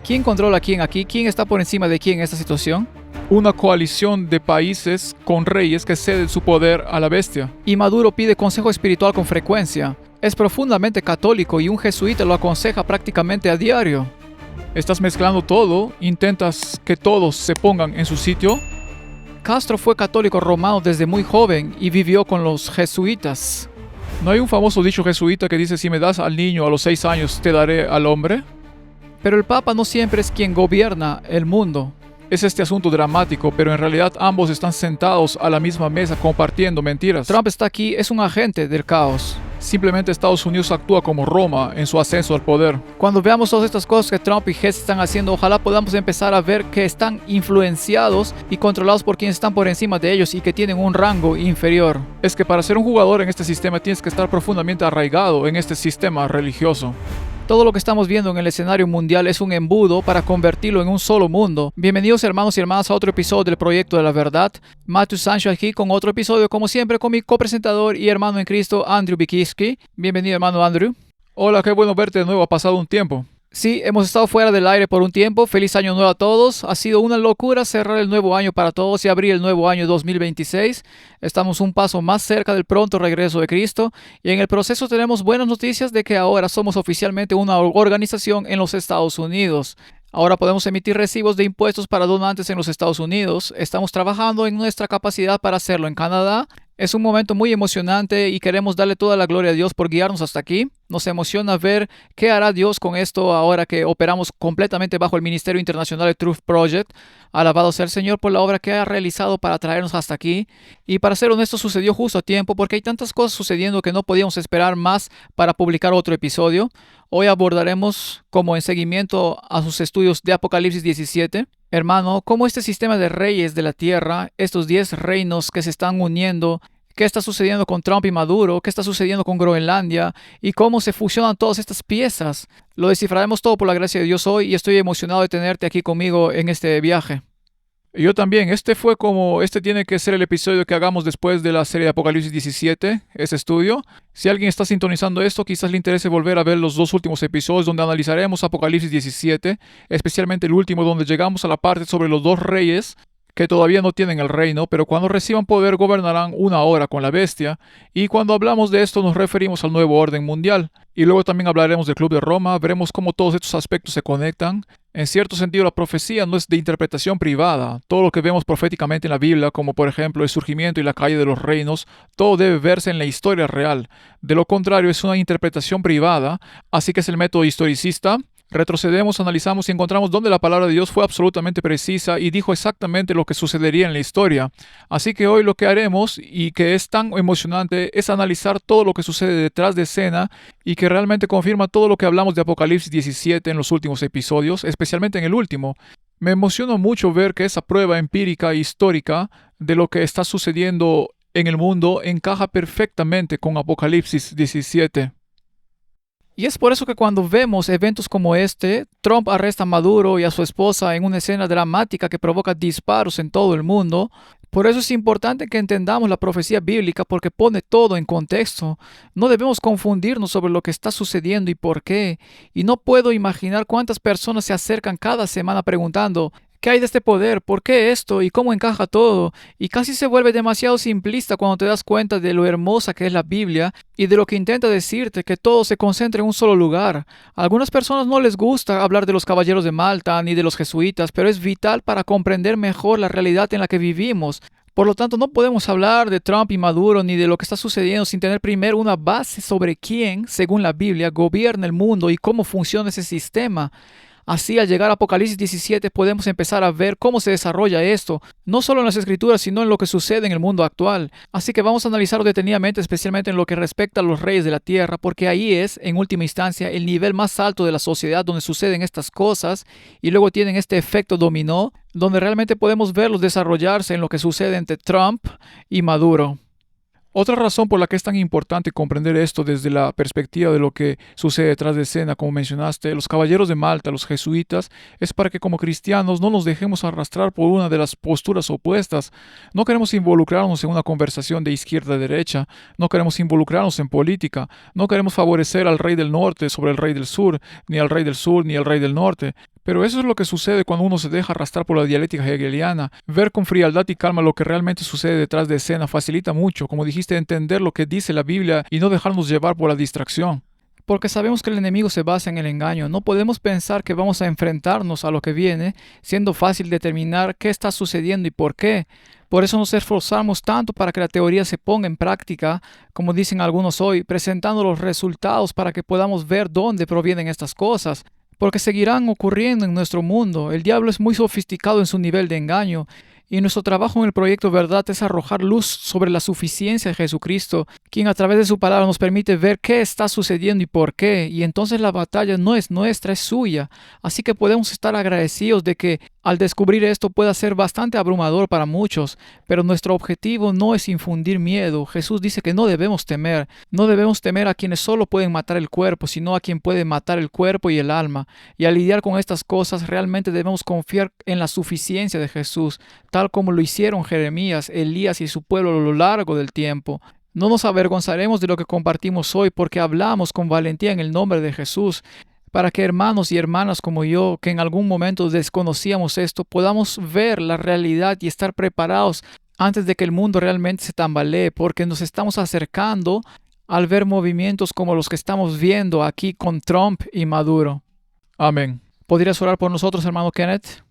¿Quién controla a quién aquí? ¿Quién está por encima de quién en esta situación? Una coalición de países con reyes que ceden su poder a la bestia. Y Maduro pide consejo espiritual con frecuencia. Es profundamente católico y un jesuita lo aconseja prácticamente a diario. Estás mezclando todo, intentas que todos se pongan en su sitio. Castro fue católico romano desde muy joven y vivió con los jesuitas. ¿No hay un famoso dicho jesuita que dice: si me das al niño a los 6 años, te daré al hombre? Pero el Papa no siempre es quien gobierna el mundo. Es este asunto dramático, pero en realidad ambos están sentados a la misma mesa compartiendo mentiras. Trump está aquí, es un agente del caos. Simplemente Estados Unidos actúa como Roma en su ascenso al poder. Cuando veamos todas estas cosas que Trump y Hess están haciendo, ojalá podamos empezar a ver que están influenciados y controlados por quienes están por encima de ellos y que tienen un rango inferior. Es que para ser un jugador en este sistema tienes que estar profundamente arraigado en este sistema religioso. Todo lo que estamos viendo en el escenario mundial es un embudo para convertirlo en un solo mundo. Bienvenidos hermanos y hermanas a otro episodio del Proyecto de la Verdad. Matthew Sancho aquí con otro episodio, como siempre, con mi copresentador y hermano en Cristo, Andrew Bikiski. Bienvenido hermano Andrew. Hola, qué bueno verte de nuevo, ha pasado un tiempo. Sí, hemos estado fuera del aire por un tiempo. Feliz año nuevo a todos. Ha sido una locura cerrar el nuevo año para todos y abrir el nuevo año 2026. Estamos un paso más cerca del pronto regreso de Cristo y en el proceso tenemos buenas noticias de que ahora somos oficialmente una organización en los Estados Unidos. Ahora podemos emitir recibos de impuestos para donantes en los Estados Unidos. Estamos trabajando en nuestra capacidad para hacerlo en Canadá. Es un momento muy emocionante y queremos darle toda la gloria a Dios por guiarnos hasta aquí. Nos emociona ver qué hará Dios con esto ahora que operamos completamente bajo el Ministerio Internacional de Truth Project. Alabado sea el Señor por la obra que ha realizado para traernos hasta aquí. Y para ser honesto, sucedió justo a tiempo porque hay tantas cosas sucediendo que no podíamos esperar más para publicar otro episodio. Hoy abordaremos, como en seguimiento a sus estudios de Apocalipsis 17, hermano, cómo este sistema de reyes de la tierra, estos 10 reinos que se están uniendo, qué está sucediendo con Trump y Maduro, qué está sucediendo con Groenlandia y cómo se fusionan todas estas piezas. Lo descifraremos todo por la gracia de Dios hoy y estoy emocionado de tenerte aquí conmigo en este viaje. Yo también. Este tiene que ser el episodio que hagamos después de la serie de Apocalipsis 17, ese estudio. Si alguien está sintonizando esto, quizás le interese volver a ver los 2 últimos episodios donde analizaremos Apocalipsis 17, especialmente el último donde llegamos a la parte sobre los 2 reyes que todavía no tienen el reino, pero cuando reciban poder gobernarán una hora con la bestia, y cuando hablamos de esto nos referimos al nuevo orden mundial. Y luego también hablaremos del Club de Roma, veremos cómo todos estos aspectos se conectan. En cierto sentido, la profecía no es de interpretación privada. Todo lo que vemos proféticamente en la Biblia, como por ejemplo el surgimiento y la caída de los reinos, todo debe verse en la historia real. De lo contrario, es una interpretación privada, así que es el método historicista. Retrocedemos, analizamos y encontramos donde la palabra de Dios fue absolutamente precisa y dijo exactamente lo que sucedería en la historia. Así que hoy lo que haremos, y que es tan emocionante, es analizar todo lo que sucede detrás de escena y que realmente confirma todo lo que hablamos de Apocalipsis 17 en los últimos episodios, especialmente en el último. Me emociona mucho ver que esa prueba empírica e histórica de lo que está sucediendo en el mundo encaja perfectamente con Apocalipsis 17. Y es por eso que cuando vemos eventos como este, Trump arresta a Maduro y a su esposa en una escena dramática que provoca disparos en todo el mundo. Por eso es importante que entendamos la profecía bíblica porque pone todo en contexto. No debemos confundirnos sobre lo que está sucediendo y por qué. Y no puedo imaginar cuántas personas se acercan cada semana preguntando: ¿qué hay de este poder? ¿Por qué esto? ¿Y cómo encaja todo? Y casi se vuelve demasiado simplista cuando te das cuenta de lo hermosa que es la Biblia y de lo que intenta decirte, que todo se concentra en un solo lugar. A algunas personas no les gusta hablar de los caballeros de Malta ni de los jesuitas, pero es vital para comprender mejor la realidad en la que vivimos. Por lo tanto, no podemos hablar de Trump y Maduro ni de lo que está sucediendo sin tener primero una base sobre quién, según la Biblia, gobierna el mundo y cómo funciona ese sistema. Así, al llegar a Apocalipsis 17 podemos empezar a ver cómo se desarrolla esto, no solo en las Escrituras, sino en lo que sucede en el mundo actual. Así que vamos a analizarlo detenidamente, especialmente en lo que respecta a los reyes de la tierra, porque ahí es, en última instancia, el nivel más alto de la sociedad donde suceden estas cosas y luego tienen este efecto dominó, donde realmente podemos verlos desarrollarse en lo que sucede entre Trump y Maduro. Otra razón por la que es tan importante comprender esto desde la perspectiva de lo que sucede detrás de escena, como mencionaste, los caballeros de Malta, los jesuitas, es para que como cristianos no nos dejemos arrastrar por una de las posturas opuestas. No queremos involucrarnos en una conversación de izquierda a derecha, no queremos involucrarnos en política, no queremos favorecer al rey del norte sobre el rey del sur, ni al rey del sur, ni al rey del norte. Pero eso es lo que sucede cuando uno se deja arrastrar por la dialéctica hegeliana. Ver con frialdad y calma lo que realmente sucede detrás de escena facilita mucho, como dijiste, entender lo que dice la Biblia y no dejarnos llevar por la distracción. Porque sabemos que el enemigo se basa en el engaño. No podemos pensar que vamos a enfrentarnos a lo que viene, siendo fácil determinar qué está sucediendo y por qué. Por eso nos esforzamos tanto para que la teoría se ponga en práctica, como dicen algunos hoy, presentando los resultados para que podamos ver dónde provienen estas cosas. Porque seguirán ocurriendo en nuestro mundo. El diablo es muy sofisticado en su nivel de engaño. Y nuestro trabajo en el proyecto Verdad es arrojar luz sobre la suficiencia de Jesucristo, quien a través de su palabra nos permite ver qué está sucediendo y por qué. Y entonces la batalla no es nuestra, es suya. Así que podemos estar agradecidos de que al descubrir esto pueda ser bastante abrumador para muchos, pero nuestro objetivo no es infundir miedo. Jesús dice que no debemos temer. No debemos temer a quienes solo pueden matar el cuerpo, sino a quien puede matar el cuerpo y el alma. Y al lidiar con estas cosas realmente debemos confiar en la suficiencia de Jesús, tal como lo hicieron Jeremías, Elías y su pueblo a lo largo del tiempo. No nos avergonzaremos de lo que compartimos hoy porque hablamos con valentía en el nombre de Jesús, para que hermanos y hermanas como yo, que en algún momento desconocíamos esto, podamos ver la realidad y estar preparados antes de que el mundo realmente se tambalee, porque nos estamos acercando al ver movimientos como los que estamos viendo aquí con Trump y Maduro. Amén. ¿Podrías orar por nosotros, hermano Kenneth?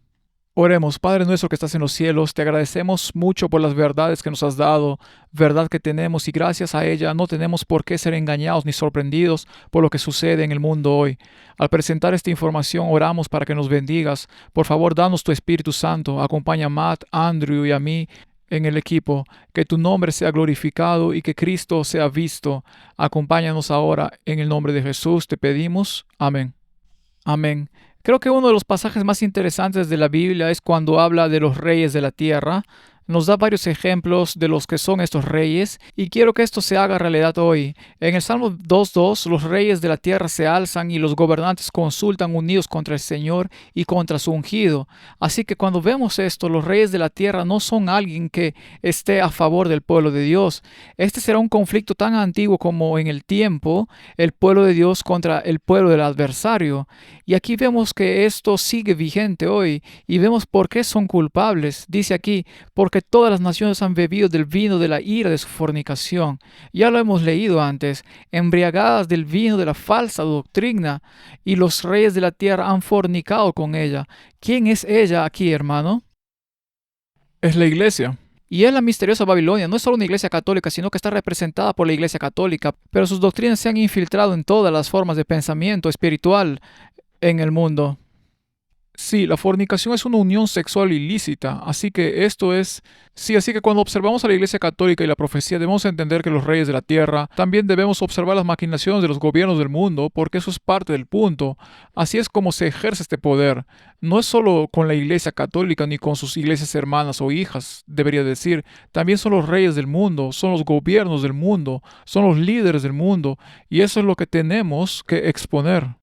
Oremos. Padre nuestro que estás en los cielos, te agradecemos mucho por las verdades que nos has dado, verdad que tenemos y gracias a ella no tenemos por qué ser engañados ni sorprendidos por lo que sucede en el mundo hoy. Al presentar esta información oramos para que nos bendigas. Por favor, danos tu Espíritu Santo. Acompaña a Matt, Andrew y a mí en el equipo. Que tu nombre sea glorificado y que Cristo sea visto. Acompáñanos ahora en el nombre de Jesús. Te pedimos. Amén. Amén. Creo que uno de los pasajes más interesantes de la Biblia es cuando habla de los reyes de la tierra. Nos da varios ejemplos de los que son estos reyes y quiero que esto se haga realidad hoy. En el Salmo 2.2, los reyes de la tierra se alzan y los gobernantes consultan unidos contra el Señor y contra su ungido. Así que cuando vemos esto, los reyes de la tierra no son alguien que esté a favor del pueblo de Dios. Este será un conflicto tan antiguo como en el tiempo, el pueblo de Dios contra el pueblo del adversario. Y aquí vemos que esto sigue vigente hoy y vemos por qué son culpables. Dice aquí, porque todas las naciones han bebido del vino de la ira de su fornicación. Ya lo hemos leído antes, embriagadas del vino de la falsa doctrina, y los reyes de la tierra han fornicado con ella. ¿Quién es ella aquí, hermano? Es la iglesia. Y es la misteriosa Babilonia. No es solo una iglesia católica, sino que está representada por la iglesia católica, pero sus doctrinas se han infiltrado en todas las formas de pensamiento espiritual en el mundo. Sí, la fornicación es una unión sexual ilícita, así que así que cuando observamos a la Iglesia Católica y la profecía debemos entender que los reyes de la tierra, también debemos observar las maquinaciones de los gobiernos del mundo, porque eso es parte del punto. Así es como se ejerce este poder. No es solo con la Iglesia Católica ni con sus iglesias hermanas o hijas, debería decir, también son los reyes del mundo, son los gobiernos del mundo, son los líderes del mundo, y eso es lo que tenemos que exponer.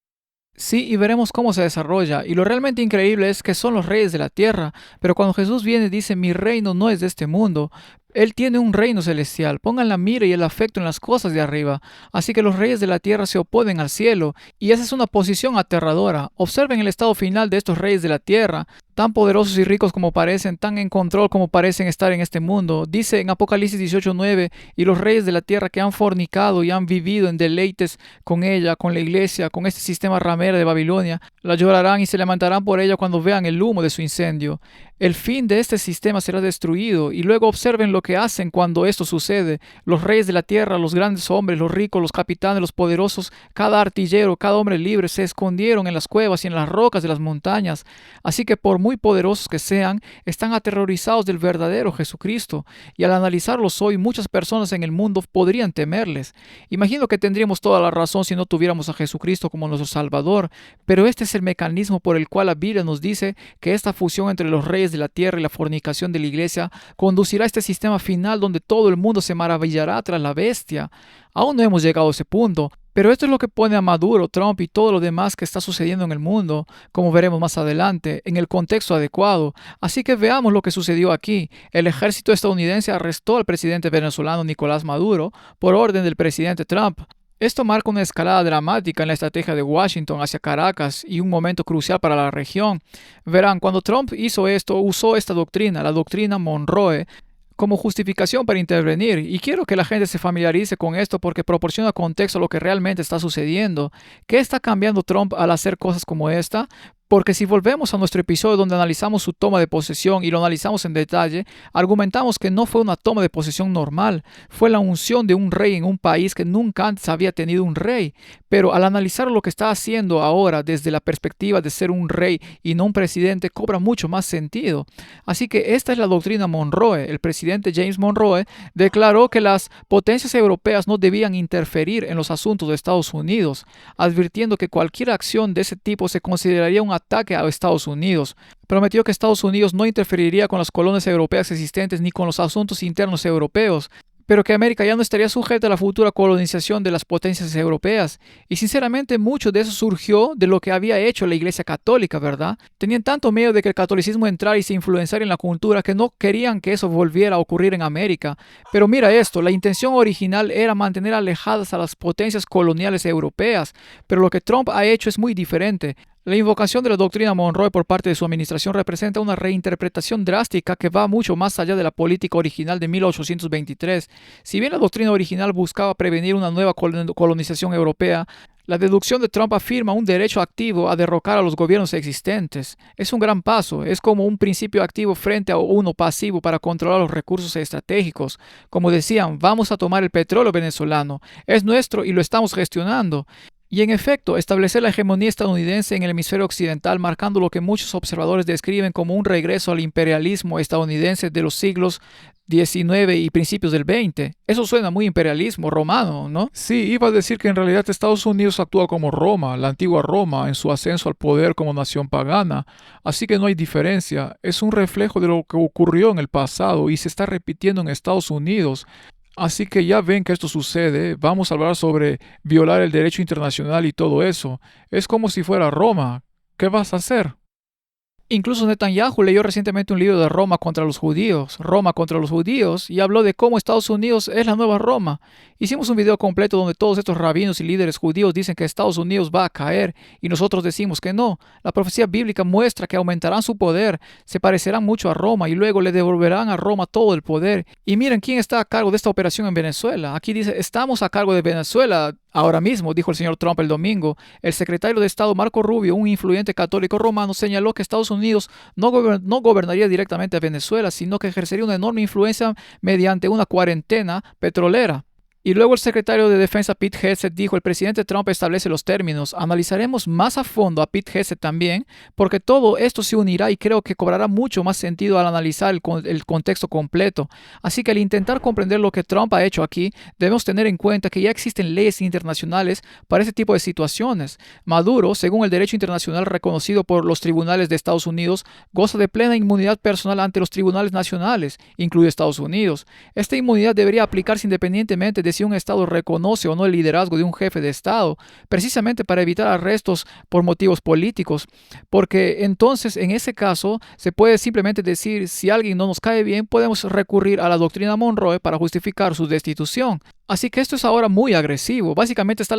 Sí, y veremos cómo se desarrolla. Y lo realmente increíble es que son los reyes de la tierra. Pero cuando Jesús viene dice, mi reino no es de este mundo. Él tiene un reino celestial. Pongan la mira y el afecto en las cosas de arriba. Así que los reyes de la tierra se oponen al cielo. Y esa es una posición aterradora. Observen el estado final de estos reyes de la tierra. Tan poderosos y ricos como parecen, tan en control como parecen estar en este mundo. Dice en Apocalipsis 18:9, y los reyes de la tierra que han fornicado y han vivido en deleites con ella, con la iglesia, con este sistema ramero de Babilonia, la llorarán y se levantarán por ella cuando vean el humo de su incendio. El fin de este sistema será destruido, y luego observen lo que hacen cuando esto sucede. Los reyes de la tierra, los grandes hombres, los ricos, los capitanes, los poderosos, cada artillero, cada hombre libre, se escondieron en las cuevas y en las rocas de las montañas. Así que por muy poderosos que sean, están aterrorizados del verdadero Jesucristo, y al analizarlos hoy, muchas personas en el mundo podrían temerles. Imagino que tendríamos toda la razón si no tuviéramos a Jesucristo como nuestro Salvador, pero este es el mecanismo por el cual la Biblia nos dice que esta fusión entre los reyes de la tierra y la fornicación de la iglesia conducirá a este sistema final donde todo el mundo se maravillará tras la bestia. Aún no hemos llegado a ese punto, pero esto es lo que pone a Maduro, Trump y todo lo demás que está sucediendo en el mundo, como veremos más adelante, en el contexto adecuado. Así que veamos lo que sucedió aquí. El ejército estadounidense arrestó al presidente venezolano Nicolás Maduro por orden del presidente Trump. Esto marca una escalada dramática en la estrategia de Washington hacia Caracas y un momento crucial para la región. Verán, cuando Trump hizo esto, usó esta doctrina, la doctrina Monroe, como justificación para intervenir, y quiero que la gente se familiarice con esto porque proporciona contexto a lo que realmente está sucediendo. ¿Qué está cambiando Trump al hacer cosas como esta? Porque si volvemos a nuestro episodio donde analizamos su toma de posesión y lo analizamos en detalle, argumentamos que no fue una toma de posesión normal, fue la unción de un rey en un país que nunca antes había tenido un rey. Pero al analizar lo que está haciendo ahora desde la perspectiva de ser un rey y no un presidente, cobra mucho más sentido. Así que esta es la doctrina Monroe. El presidente James Monroe declaró que las potencias europeas no debían interferir en los asuntos de Estados Unidos, advirtiendo que cualquier acción de ese tipo se consideraría un ataque a Estados Unidos. Prometió que Estados Unidos no interferiría con las colonias europeas existentes ni con los asuntos internos europeos, pero que América ya no estaría sujeta a la futura colonización de las potencias europeas. Y sinceramente mucho de eso surgió de lo que había hecho la Iglesia Católica, ¿verdad? Tenían tanto miedo de que el catolicismo entrara y se influenciara en la cultura que no querían que eso volviera a ocurrir en América. Pero mira esto, la intención original era mantener alejadas a las potencias coloniales europeas, pero lo que Trump ha hecho es muy diferente. La invocación de la doctrina Monroe por parte de su administración representa una reinterpretación drástica que va mucho más allá de la política original de 1823. Si bien la doctrina original buscaba prevenir una nueva colonización europea, la deducción de Trump afirma un derecho activo a derrocar a los gobiernos existentes. Es un gran paso, es como un principio activo frente a uno pasivo para controlar los recursos estratégicos. Como decían, vamos a tomar el petróleo venezolano, es nuestro y lo estamos gestionando. Y en efecto, establecer la hegemonía estadounidense en el hemisferio occidental, marcando lo que muchos observadores describen como un regreso al imperialismo estadounidense de los siglos XIX y principios del XX. Eso suena muy imperialismo romano, ¿no? Sí, iba a decir que en realidad Estados Unidos actúa como Roma, la antigua Roma, en su ascenso al poder como nación pagana. Así que no hay diferencia. Es un reflejo de lo que ocurrió en el pasado y se está repitiendo en Estados Unidos. Así que ya ven que esto sucede, vamos a hablar sobre violar el derecho internacional y todo eso. Es como si fuera Roma. ¿Qué vas a hacer? Incluso Netanyahu leyó recientemente un libro de Roma contra los judíos, y habló de cómo Estados Unidos es la nueva Roma. Hicimos un video completo donde todos estos rabinos y líderes judíos dicen que Estados Unidos va a caer y nosotros decimos que no. La profecía bíblica muestra que aumentarán su poder, se parecerán mucho a Roma y luego le devolverán a Roma todo el poder. Y miren quién está a cargo de esta operación en Venezuela. Aquí dice, estamos a cargo de Venezuela. Ahora mismo, dijo el señor Trump el domingo, el secretario de Estado Marco Rubio, un influyente católico romano, señaló que Estados Unidos no gobernaría directamente a Venezuela, sino que ejercería una enorme influencia mediante una cuarentena petrolera. Y luego el secretario de Defensa Pete Hegseth dijo, el presidente Trump establece los términos, analizaremos más a fondo a Pete Hegseth también, porque todo esto se unirá y creo que cobrará mucho más sentido al analizar el contexto completo. Así que al intentar comprender lo que Trump ha hecho aquí, debemos tener en cuenta que ya existen leyes internacionales para ese tipo de situaciones. Maduro, según el derecho internacional reconocido por los tribunales de Estados Unidos, goza de plena inmunidad personal ante los tribunales nacionales, incluido Estados Unidos. Esta inmunidad debería aplicarse independientemente de si un Estado reconoce o no el liderazgo de un jefe de Estado, precisamente para evitar arrestos por motivos políticos, porque entonces en ese caso se puede simplemente decir si alguien no nos cae bien, podemos recurrir a la doctrina Monroe para justificar su destitución. Así que esto es ahora muy agresivo, básicamente está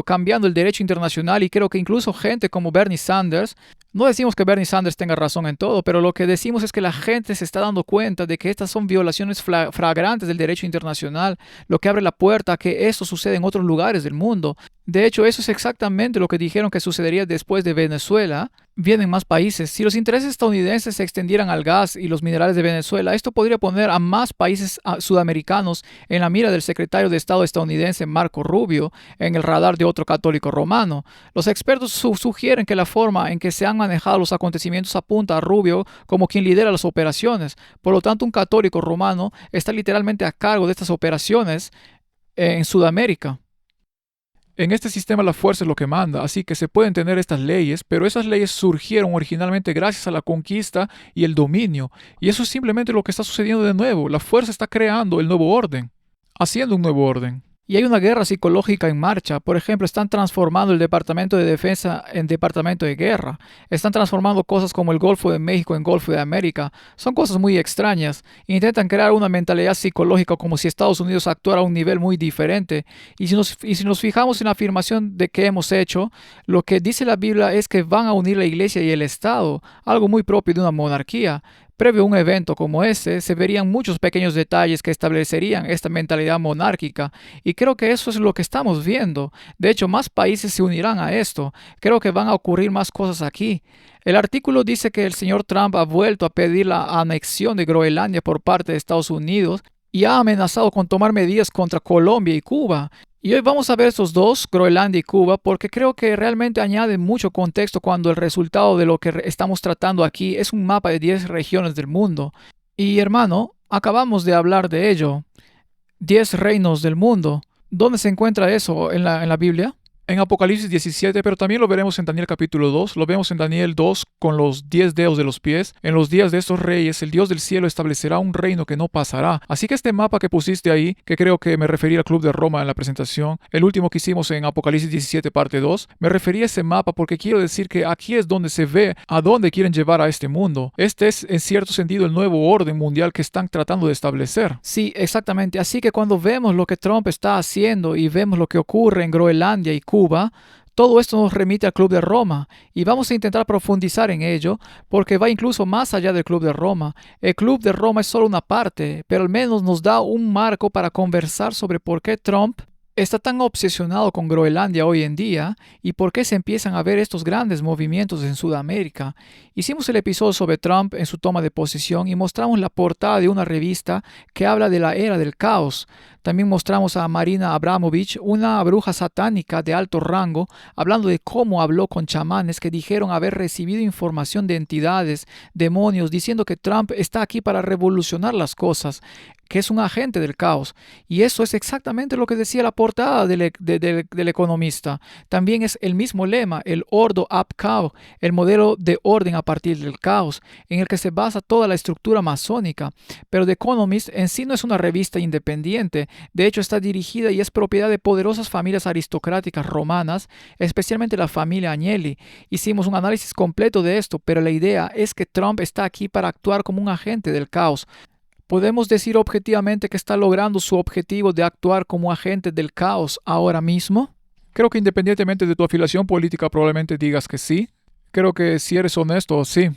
cambiando el derecho internacional y creo que incluso gente como Bernie Sanders, no decimos que Bernie Sanders tenga razón en todo, pero lo que decimos es que la gente se está dando cuenta de que estas son violaciones flagrantes del derecho internacional, lo que abre la puerta a que esto suceda en otros lugares del mundo. De hecho, eso es exactamente lo que dijeron que sucedería después de Venezuela. Vienen más países. Si los intereses estadounidenses se extendieran al gas y los minerales de Venezuela, esto podría poner a más países sudamericanos en la mira del secretario de Estado estadounidense Marco Rubio, en el radar de otro católico romano. Los expertos sugieren que la forma en que se han manejado los acontecimientos apunta a Rubio como quien lidera las operaciones. Por lo tanto, un católico romano está literalmente a cargo de estas operaciones en Sudamérica. En este sistema la fuerza es lo que manda, así que se pueden tener estas leyes, pero esas leyes surgieron originalmente gracias a la conquista y el dominio, y eso es simplemente lo que está sucediendo de nuevo. La fuerza está creando el nuevo orden, haciendo un nuevo orden. Y hay una guerra psicológica en marcha. Por ejemplo, están transformando el Departamento de Defensa en Departamento de Guerra. Están transformando cosas como el Golfo de México en Golfo de América. Son cosas muy extrañas. Intentan crear una mentalidad psicológica como si Estados Unidos actuara a un nivel muy diferente. Y si nos fijamos en la afirmación de que hemos hecho, lo que dice la Biblia es que van a unir la iglesia y el Estado, algo muy propio de una monarquía. Previo a un evento como ese, se verían muchos pequeños detalles que establecerían esta mentalidad monárquica, y creo que eso es lo que estamos viendo. De hecho, más países se unirán a esto. Creo que van a ocurrir más cosas aquí. El artículo dice que el señor Trump ha vuelto a pedir la anexión de Groenlandia por parte de Estados Unidos y ha amenazado con tomar medidas contra Colombia y Cuba. Y hoy vamos a ver estos dos, Groenlandia y Cuba, porque creo que realmente añade mucho contexto cuando el resultado de lo que estamos tratando aquí es un mapa de 10 regiones del mundo. Y hermano, acabamos de hablar de ello. 10 reinos del mundo. ¿Dónde se encuentra eso en la Biblia? En Apocalipsis 17, pero también lo veremos en Daniel capítulo 2, lo vemos en Daniel 2 con los 10 dedos de los pies. En los días de estos reyes, el Dios del cielo establecerá un reino que no pasará. Así que este mapa que pusiste ahí, que creo que me refería al Club de Roma en la presentación, el último que hicimos en Apocalipsis 17 parte 2, me refería a ese mapa porque quiero decir que aquí es donde se ve a dónde quieren llevar a este mundo. Este es en cierto sentido el nuevo orden mundial que están tratando de establecer. Sí, exactamente. Así que cuando vemos lo que Trump está haciendo y vemos lo que ocurre en Groenlandia y Cuba, todo esto nos remite al Club de Roma y vamos a intentar profundizar en ello porque va incluso más allá del Club de Roma. El Club de Roma es solo una parte, pero al menos nos da un marco para conversar sobre por qué Trump está tan obsesionado con Groenlandia hoy en día y por qué se empiezan a ver estos grandes movimientos en Sudamérica. Hicimos el episodio sobre Trump en su toma de posesión y mostramos la portada de una revista que habla de la era del caos. También mostramos a Marina Abramovich, una bruja satánica de alto rango, hablando de cómo habló con chamanes que dijeron haber recibido información de entidades, demonios, diciendo que Trump está aquí para revolucionar las cosas, que es un agente del caos. Y eso es exactamente lo que decía la portada del Economista. También es el mismo lema, el Ordo ab Chaos, el modelo de orden a partir del caos, en el que se basa toda la estructura masónica. Pero The Economist en sí no es una revista independiente. De hecho, está dirigida y es propiedad de poderosas familias aristocráticas romanas, especialmente la familia Agnelli. Hicimos un análisis completo de esto, pero la idea es que Trump está aquí para actuar como un agente del caos. ¿Podemos decir objetivamente que está logrando su objetivo de actuar como agente del caos ahora mismo? Creo que independientemente de tu afiliación política probablemente digas que sí. Creo que si eres honesto, sí.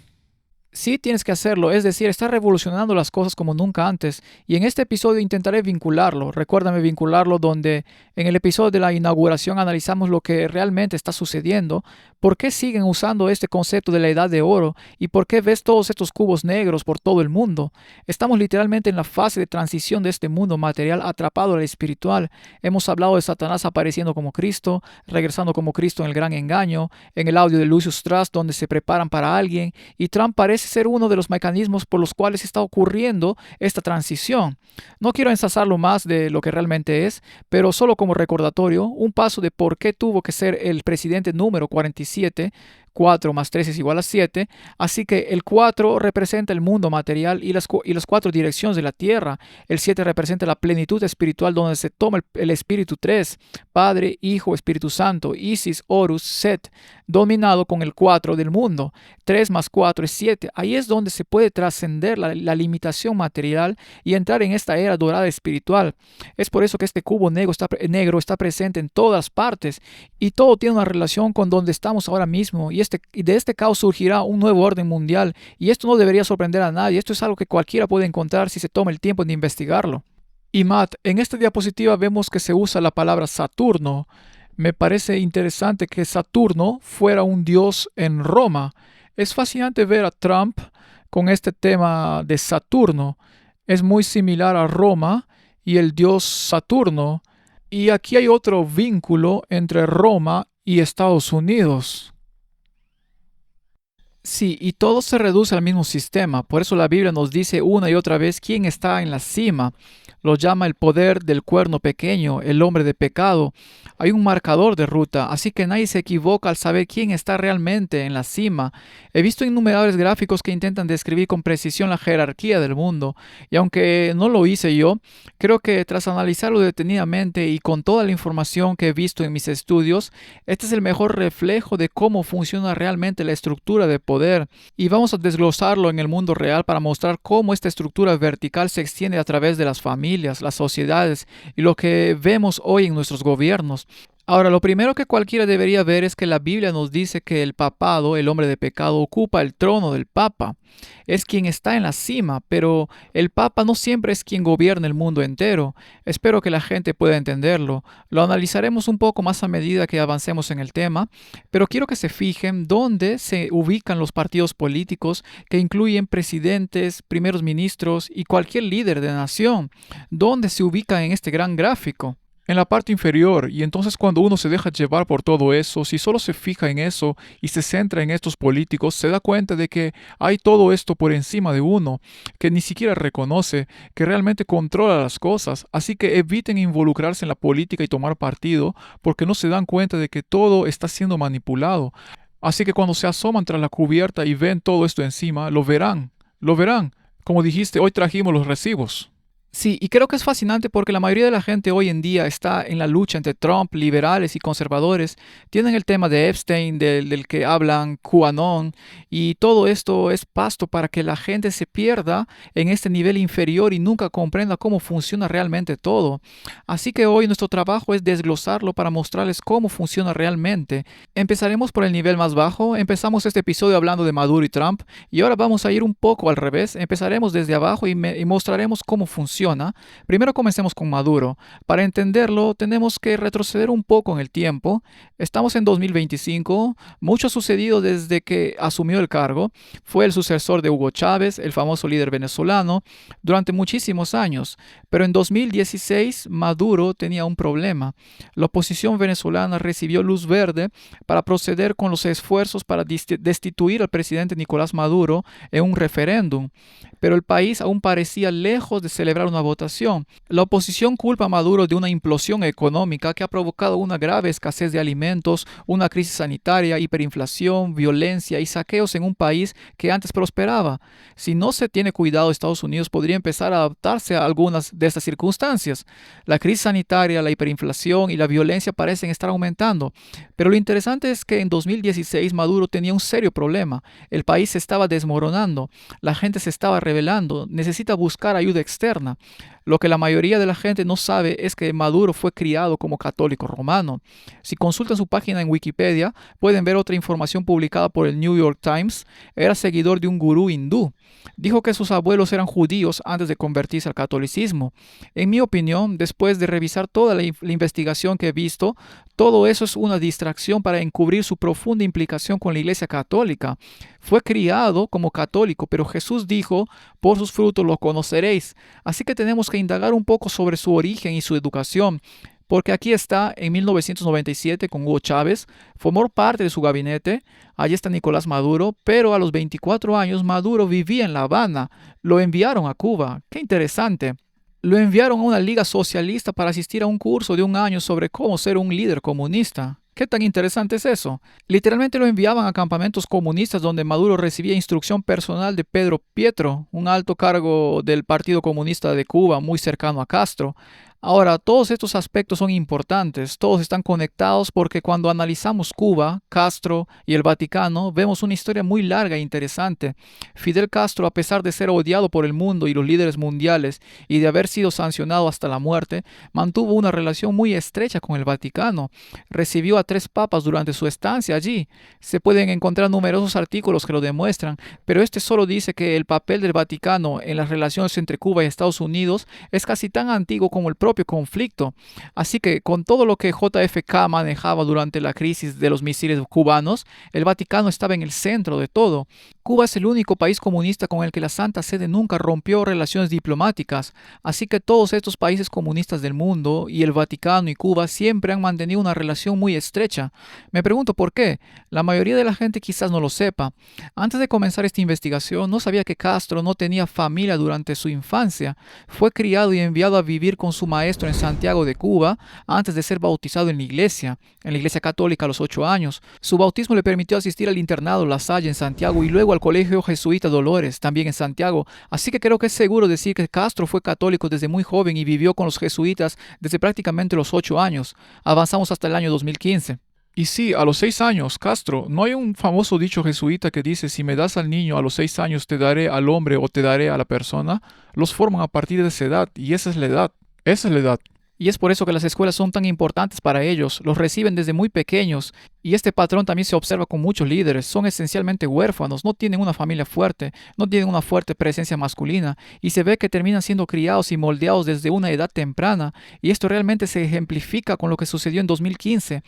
Sí, tienes que hacerlo, es decir, está revolucionando las cosas como nunca antes. Y en este episodio intentaré vincularlo. Recuérdame vincularlo donde en el episodio de la inauguración analizamos lo que realmente está sucediendo, por qué siguen usando este concepto de la edad de oro y por qué ves todos estos cubos negros por todo el mundo. Estamos literalmente en la fase de transición de este mundo material atrapado al espiritual. Hemos hablado de Satanás apareciendo como Cristo, regresando como Cristo en el gran engaño, en el audio de Lucius Trust donde se preparan para alguien, y Trump parece ser uno de los mecanismos por los cuales está ocurriendo esta transición. No quiero ensalzarlo más de lo que realmente es, pero solo como recordatorio, un paso de por qué tuvo que ser el presidente número 47, 4 más 3 es igual a 7, así que el 4 representa el mundo material y las 4 direcciones de la tierra, el 7 representa la plenitud espiritual donde se toma el espíritu 3, Padre, Hijo, Espíritu Santo, Isis, Horus, Set, dominado con el 4 del mundo, 3 más 4 es 7, ahí es donde se puede trascender la limitación material y entrar en esta era dorada espiritual. Es por eso que este cubo negro está presente en todas partes y todo tiene una relación con donde estamos ahora mismo y de este caos surgirá un nuevo orden mundial y esto no debería sorprender a nadie. Esto es algo que cualquiera puede encontrar si se toma el tiempo de investigarlo. Y Matt, en esta diapositiva vemos que se usa la palabra Saturno. Me parece interesante que Saturno fuera un dios en Roma. Es fascinante ver a Trump con este tema de Saturno. Es muy similar a Roma y el dios Saturno. Y aquí hay otro vínculo entre Roma y Estados Unidos. Sí, y todo se reduce al mismo sistema. Por eso la Biblia nos dice una y otra vez quién está en la cima. Lo llama el poder del cuerno pequeño, el hombre de pecado. Hay un marcador de ruta, así que nadie se equivoca al saber quién está realmente en la cima. He visto innumerables gráficos que intentan describir con precisión la jerarquía del mundo, y aunque no lo hice yo, creo que tras analizarlo detenidamente y con toda la información que he visto en mis estudios, este es el mejor reflejo de cómo funciona realmente la estructura de poder. Y vamos a desglosarlo en el mundo real para mostrar cómo esta estructura vertical se extiende a través de las familias, las sociedades y lo que vemos hoy en nuestros gobiernos. Ahora, lo primero que cualquiera debería ver es que la Biblia nos dice que el papado, el hombre de pecado, ocupa el trono del papa. Es quien está en la cima, pero el papa no siempre es quien gobierna el mundo entero. Espero que la gente pueda entenderlo. Lo analizaremos un poco más a medida que avancemos en el tema, pero quiero que se fijen dónde se ubican los partidos políticos que incluyen presidentes, primeros ministros y cualquier líder de nación. ¿Dónde se ubican en este gran gráfico? En la parte inferior, y entonces cuando uno se deja llevar por todo eso, si solo se fija en eso y se centra en estos políticos, se da cuenta de que hay todo esto por encima de uno, que ni siquiera reconoce, que realmente controla las cosas, así que eviten involucrarse en la política y tomar partido, porque no se dan cuenta de que todo está siendo manipulado. Así que cuando se asoman tras la cubierta y ven todo esto encima, lo verán, lo verán. Como dijiste, hoy trajimos los recibos. Sí, y creo que es fascinante porque la mayoría de la gente hoy en día está en la lucha entre Trump, liberales y conservadores. Tienen el tema de Epstein, del que hablan QAnon, y todo esto es pasto para que la gente se pierda en este nivel inferior y nunca comprenda cómo funciona realmente todo. Así que hoy nuestro trabajo es desglosarlo para mostrarles cómo funciona realmente. Empezaremos por el nivel más bajo. Empezamos este episodio hablando de Maduro y Trump, y ahora vamos a ir un poco al revés. Empezaremos desde abajo y mostraremos cómo funciona. Primero comencemos con Maduro. Para entenderlo, tenemos que retroceder un poco en el tiempo. Estamos en 2025. Mucho ha sucedido desde que asumió el cargo. Fue el sucesor de Hugo Chávez, el famoso líder venezolano, durante muchísimos años. Pero en 2016, Maduro tenía un problema. La oposición venezolana recibió luz verde para proceder con los esfuerzos para destituir al presidente Nicolás Maduro en un referéndum. Pero el país aún parecía lejos de celebrar una votación. La oposición culpa a Maduro de una implosión económica que ha provocado una grave escasez de alimentos, una crisis sanitaria, hiperinflación, violencia y saqueos en un país que antes prosperaba. Si no se tiene cuidado, Estados Unidos podría empezar a adaptarse a algunas de estas circunstancias. La crisis sanitaria, la hiperinflación y la violencia parecen estar aumentando. Pero lo interesante es que en 2016 Maduro tenía un serio problema. El país se estaba desmoronando, la gente se estaba rebelando, necesita buscar ayuda externa. Lo que la mayoría de la gente no sabe es que Maduro fue criado como católico romano. Si consultan su página en Wikipedia, pueden ver otra información publicada por el New York Times. Era seguidor de un gurú hindú. Dijo que sus abuelos eran judíos antes de convertirse al catolicismo. En mi opinión, después de revisar toda la investigación que he visto, todo eso es una distracción para encubrir su profunda implicación con la Iglesia Católica. Fue criado como católico, pero Jesús dijo, por sus frutos los conoceréis. Así que tenemos que indagar un poco sobre su origen y su educación. Porque aquí está, en 1997 con Hugo Chávez, formó parte de su gabinete, allí está Nicolás Maduro, pero a los 24 años Maduro vivía en La Habana, lo enviaron a Cuba. ¡Qué interesante! Lo enviaron a una liga socialista para asistir a un curso de un año sobre cómo ser un líder comunista. ¿Qué tan interesante es eso? Literalmente lo enviaban a campamentos comunistas donde Maduro recibía instrucción personal de Pedro Pietro, un alto cargo del Partido Comunista de Cuba muy cercano a Castro. Ahora, todos estos aspectos son importantes, todos están conectados porque cuando analizamos Cuba, Castro y el Vaticano, vemos una historia muy larga e interesante. Fidel Castro, a pesar de ser odiado por el mundo y los líderes mundiales y de haber sido sancionado hasta la muerte, mantuvo una relación muy estrecha con el Vaticano. Recibió a 3 papas durante su estancia allí. Se pueden encontrar numerosos artículos que lo demuestran, pero este solo dice que el papel del Vaticano en las relaciones entre Cuba y Estados Unidos es casi tan antiguo como el propio conflicto. Así que con todo lo que JFK manejaba durante la crisis de los misiles cubanos, el Vaticano estaba en el centro de todo. Cuba es el único país comunista con el que la Santa Sede nunca rompió relaciones diplomáticas, así que todos estos países comunistas del mundo y el Vaticano y Cuba siempre han mantenido una relación muy estrecha. Me pregunto por qué. La mayoría de la gente quizás no lo sepa. Antes de comenzar esta investigación, no sabía que Castro no tenía familia durante su infancia. Fue criado y enviado a vivir con su maestro en Santiago de Cuba antes de ser bautizado en la iglesia católica a los 8 años. Su bautismo le permitió asistir al internado La Salle en Santiago y luego al colegio jesuita Dolores, también en Santiago. Así que creo que es seguro decir que Castro fue católico desde muy joven y vivió con los jesuitas desde prácticamente los 8 años. Avanzamos hasta el año 2015. Y sí, a los 6 años, Castro, ¿no hay un famoso dicho jesuita que dice, si me das al niño a los 6 años te daré al hombre o te daré a la persona? Los forman a partir de esa edad y esa es la edad. Esa es la edad. Y es por eso que las escuelas son tan importantes para ellos, los reciben desde muy pequeños, y este patrón también se observa con muchos líderes, son esencialmente huérfanos, no tienen una familia fuerte, no tienen una fuerte presencia masculina, y se ve que terminan siendo criados y moldeados desde una edad temprana, y esto realmente se ejemplifica con lo que sucedió en 2015.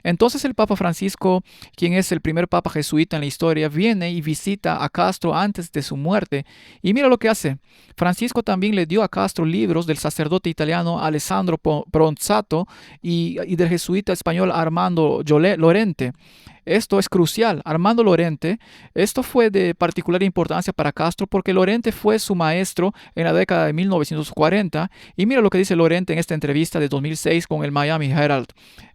Entonces el Papa Francisco, quien es el primer Papa jesuita en la historia, viene y visita a Castro antes de su muerte, y mira lo que hace. Francisco también le dio a Castro libros del sacerdote italiano Alessandro Pronzato y del jesuita español Armando Lorente. Esto es crucial. Armando Lorente, esto fue de particular importancia para Castro porque Lorente fue su maestro en la década de 1940 y mira lo que dice Lorente en esta entrevista de 2006 con el Miami Herald.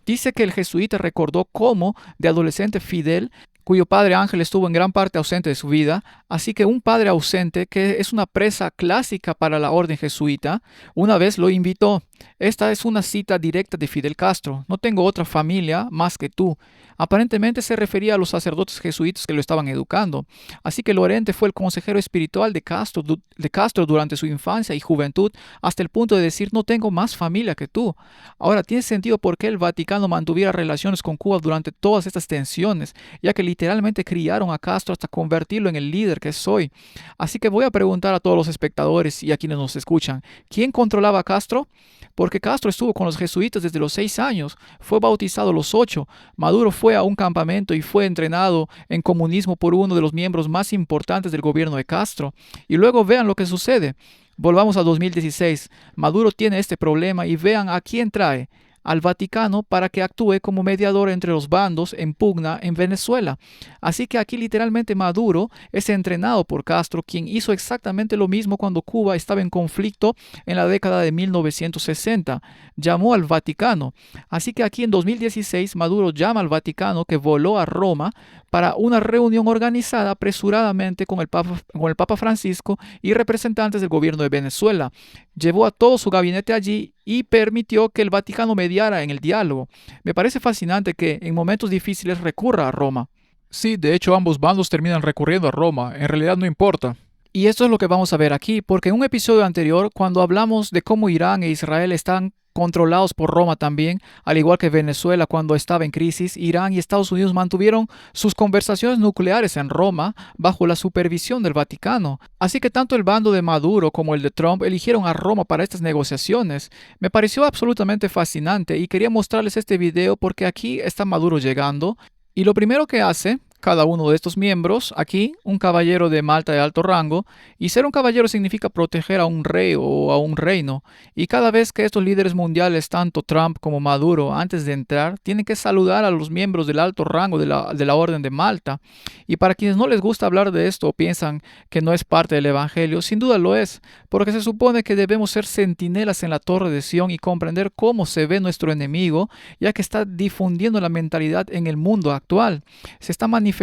Dice que el jesuita recordó cómo de adolescente Fidel, cuyo padre Ángel estuvo en gran parte ausente de su vida, así que un padre ausente, que es una presa clásica para la orden jesuita, una vez lo invitó. Esta es una cita directa de Fidel Castro. No tengo otra familia más que tú. Aparentemente se refería a los sacerdotes jesuitas que lo estaban educando. Así que Lorente fue el consejero espiritual de Castro durante su infancia y juventud hasta el punto de decir no tengo más familia que tú. Ahora tiene sentido por qué el Vaticano mantuviera relaciones con Cuba durante todas estas tensiones, ya que literalmente criaron a Castro hasta convertirlo en el líder que es hoy. Así que voy a preguntar a todos los espectadores y a quienes nos escuchan, ¿quién controlaba a Castro? Porque Castro estuvo con los jesuitas desde los 6 años, fue bautizado a los 8, Maduro fue a un campamento y fue entrenado en comunismo por uno de los miembros más importantes del gobierno de Castro. Y luego vean lo que sucede. Volvamos a 2016. Maduro tiene este problema y vean a quién trae. Al Vaticano para que actúe como mediador entre los bandos en pugna en Venezuela. Así que aquí literalmente Maduro es entrenado por Castro, quien hizo exactamente lo mismo cuando Cuba estaba en conflicto en la década de 1960. Llamó al Vaticano. Así que aquí en 2016 Maduro llama al Vaticano, que voló a Roma para una reunión organizada apresuradamente con el Papa Francisco y representantes del gobierno de Venezuela. Llevó a todo su gabinete allí y permitió que el Vaticano mediara en el diálogo. Me parece fascinante que en momentos difíciles recurra a Roma. Sí, de hecho ambos bandos terminan recurriendo a Roma. En realidad no importa. Y esto es lo que vamos a ver aquí, porque en un episodio anterior, cuando hablamos de cómo Irán e Israel están controlados por Roma también, al igual que Venezuela cuando estaba en crisis, Irán y Estados Unidos mantuvieron sus conversaciones nucleares en Roma bajo la supervisión del Vaticano. Así que tanto el bando de Maduro como el de Trump eligieron a Roma para estas negociaciones. Me pareció absolutamente fascinante y quería mostrarles este video porque aquí está Maduro llegando y lo primero que hace cada uno de estos miembros, aquí un caballero de Malta de alto rango, y ser un caballero significa proteger a un rey o a un reino, y cada vez que estos líderes mundiales, tanto Trump como Maduro, antes de entrar, tienen que saludar a los miembros del alto rango de la Orden de Malta, y para quienes no les gusta hablar de esto o piensan que no es parte del Evangelio, sin duda lo es, porque se supone que debemos ser centinelas en la Torre de Sión y comprender cómo se ve nuestro enemigo, ya que está difundiendo la mentalidad en el mundo actual. Se está manifestando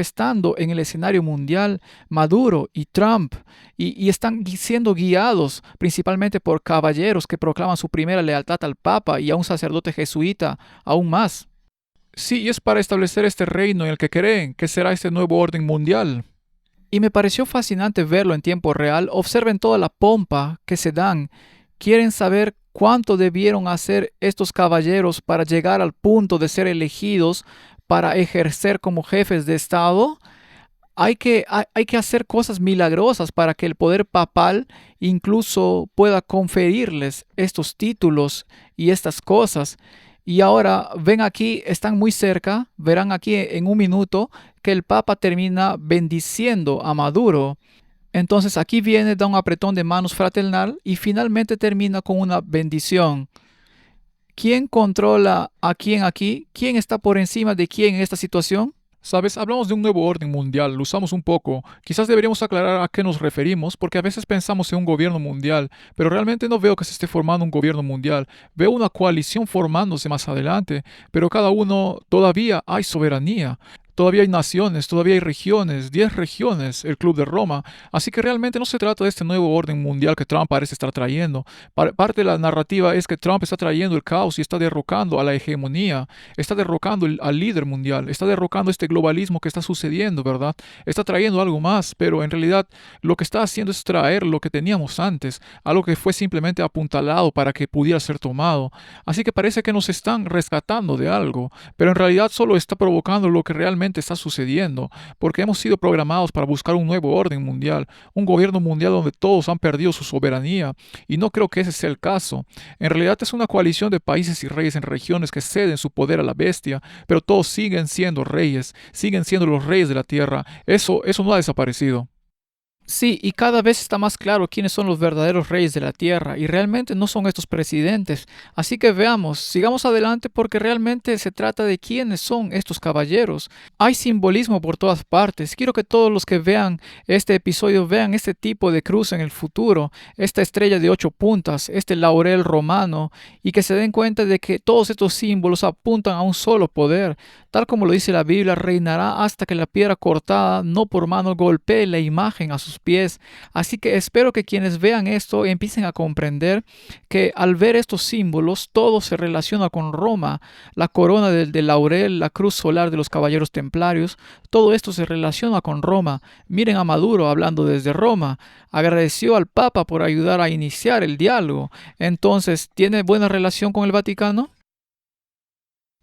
en el escenario mundial Maduro y Trump y están siendo guiados principalmente por caballeros que proclaman su primera lealtad al Papa y a un sacerdote jesuita aún más. Sí, y es para establecer este reino en el que creen que será este nuevo orden mundial. Y me pareció fascinante verlo en tiempo real. Observen toda la pompa que se dan. ¿Quieren saber cuánto debieron hacer estos caballeros para llegar al punto de ser elegidos para ejercer como jefes de Estado? Hay que hacer cosas milagrosas para que el poder papal incluso pueda conferirles estos títulos y estas cosas. Y ahora ven aquí, están muy cerca, verán aquí en un minuto que el Papa termina bendiciendo a Maduro. Entonces aquí viene, da un apretón de manos fraternal y finalmente termina con una bendición. ¿Quién controla a quién aquí? ¿Quién está por encima de quién en esta situación? Sabes, hablamos de un nuevo orden mundial, lo usamos un poco. Quizás deberíamos aclarar a qué nos referimos, porque a veces pensamos en un gobierno mundial, pero realmente no veo que se esté formando un gobierno mundial. Veo una coalición formándose más adelante, pero cada uno todavía hay soberanía. Todavía hay naciones, todavía hay regiones, 10 regiones, el Club de Roma. Así que realmente no se trata de este nuevo orden mundial que Trump parece estar trayendo. Parte de la narrativa es que Trump está trayendo el caos y está derrocando a la hegemonía, está derrocando al líder mundial, está derrocando este globalismo que está sucediendo, ¿verdad? Está trayendo algo más, pero en realidad lo que está haciendo es traer lo que teníamos antes, algo que fue simplemente apuntalado para que pudiera ser tomado. Así que parece que nos están rescatando de algo, pero en realidad solo está provocando lo que realmente está sucediendo, porque hemos sido programados para buscar un nuevo orden mundial, un gobierno mundial donde todos han perdido su soberanía, y no creo que ese sea el caso. En realidad es una coalición de países y reyes en regiones que ceden su poder a la bestia, pero todos siguen siendo reyes, siguen siendo los reyes de la tierra. Eso no ha desaparecido. Sí, y cada vez está más claro quiénes son los verdaderos reyes de la tierra, y realmente no son estos presidentes. Así que veamos, sigamos adelante porque realmente se trata de quiénes son estos caballeros. Hay simbolismo por todas partes. Quiero que todos los que vean este episodio vean este tipo de cruz en el futuro, esta estrella de 8 puntas, este laurel romano, y que se den cuenta de que todos estos símbolos apuntan a un solo poder. Tal como lo dice la Biblia, reinará hasta que la piedra cortada, no por mano, golpee la imagen a sus pies. Así que espero que quienes vean esto empiecen a comprender que al ver estos símbolos todo se relaciona con Roma. La corona del laurel, la cruz solar de los caballeros templarios, todo esto se relaciona con Roma. Miren a Maduro hablando desde Roma. Agradeció al Papa por ayudar a iniciar el diálogo. Entonces, ¿tiene buena relación con el Vaticano?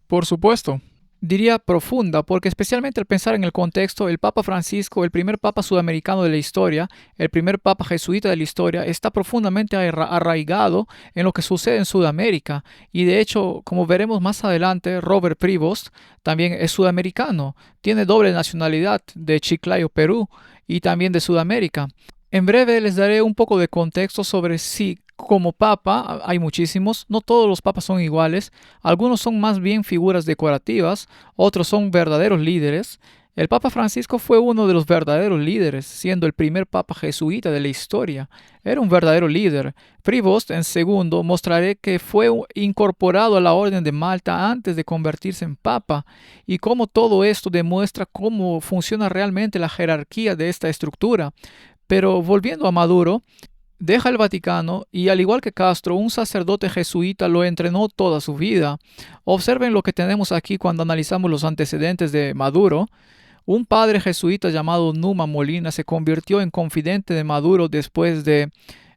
Por supuesto. Diría profunda, porque especialmente al pensar en el contexto, el Papa Francisco, el primer Papa sudamericano de la historia, el primer Papa jesuita de la historia, está profundamente arraigado en lo que sucede en Sudamérica. Y de hecho, como veremos más adelante, Robert Prevost también es sudamericano, tiene doble nacionalidad de Chiclayo, Perú, y también de Sudamérica. En breve les daré un poco de contexto sobre si como papa hay muchísimos, no todos los papas son iguales, algunos son más bien figuras decorativas, otros son verdaderos líderes. El Papa Francisco fue uno de los verdaderos líderes, siendo el primer papa jesuita de la historia. Era un verdadero líder. Prevost, en segundo, mostraré que fue incorporado a la Orden de Malta antes de convertirse en papa, y cómo todo esto demuestra cómo funciona realmente la jerarquía de esta estructura. Pero volviendo a Maduro, deja el Vaticano y, al igual que Castro, un sacerdote jesuita lo entrenó toda su vida. Observen lo que tenemos aquí cuando analizamos los antecedentes de Maduro. Un padre jesuita llamado Numa Molina se convirtió en confidente de Maduro después de,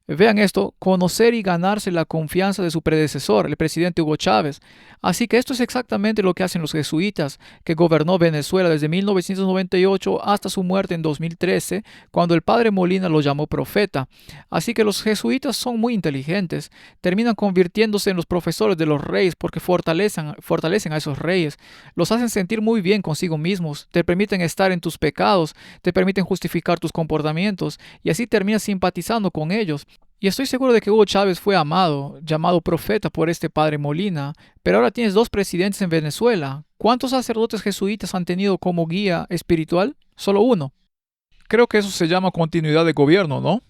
vean esto, conocer y ganarse la confianza de su predecesor, el presidente Hugo Chávez. Así que esto es exactamente lo que hacen los jesuitas, que gobernó Venezuela desde 1998 hasta su muerte en 2013, cuando el padre Molina lo llamó profeta. Así que los jesuitas son muy inteligentes, terminan convirtiéndose en los profesores de los reyes porque fortalecen a esos reyes, los hacen sentir muy bien consigo mismos, te permiten estar en tus pecados, te permiten justificar tus comportamientos y así terminas simpatizando con ellos. Y estoy seguro de que Hugo Chávez fue amado, llamado profeta por este padre Molina, pero ahora tienes dos presidentes en Venezuela. ¿Cuántos sacerdotes jesuitas han tenido como guía espiritual? Solo uno. Creo que eso se llama continuidad de gobierno, ¿no?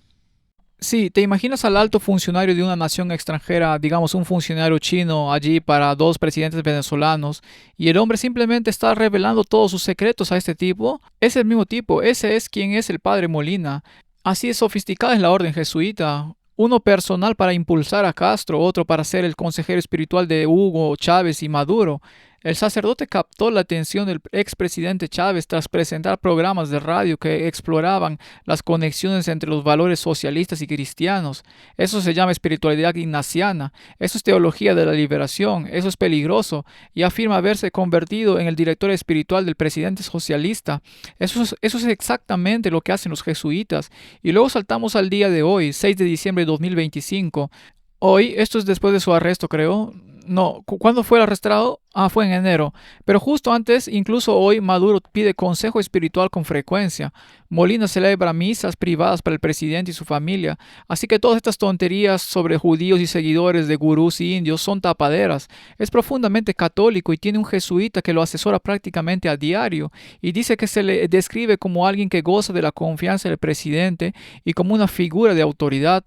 Sí, ¿te imaginas al alto funcionario de una nación extranjera, digamos un funcionario chino allí para dos presidentes venezolanos, y el hombre simplemente está revelando todos sus secretos a este tipo? Es el mismo tipo, ese es quien es el padre Molina. Así es sofisticada es la orden jesuita. Uno personal para impulsar a Castro, otro para ser el consejero espiritual de Hugo Chávez y Maduro. El sacerdote captó la atención del expresidente Chávez tras presentar programas de radio que exploraban las conexiones entre los valores socialistas y cristianos. Eso se llama espiritualidad ignaciana, eso es teología de la liberación, eso es peligroso, y afirma haberse convertido en el director espiritual del presidente socialista. Eso es exactamente lo que hacen los jesuitas. Y luego saltamos al día de hoy, 6 de diciembre de 2025. Hoy, esto es después de su arresto, creo. No, ¿cuándo fue arrestado? Fue en enero. Pero justo antes, incluso hoy, Maduro pide consejo espiritual con frecuencia. Molina celebra misas privadas para el presidente y su familia. Así que todas estas tonterías sobre judíos y seguidores de gurús y indios son tapaderas. Es profundamente católico y tiene un jesuita que lo asesora prácticamente a diario. Y dice que se le describe como alguien que goza de la confianza del presidente y como una figura de autoridad,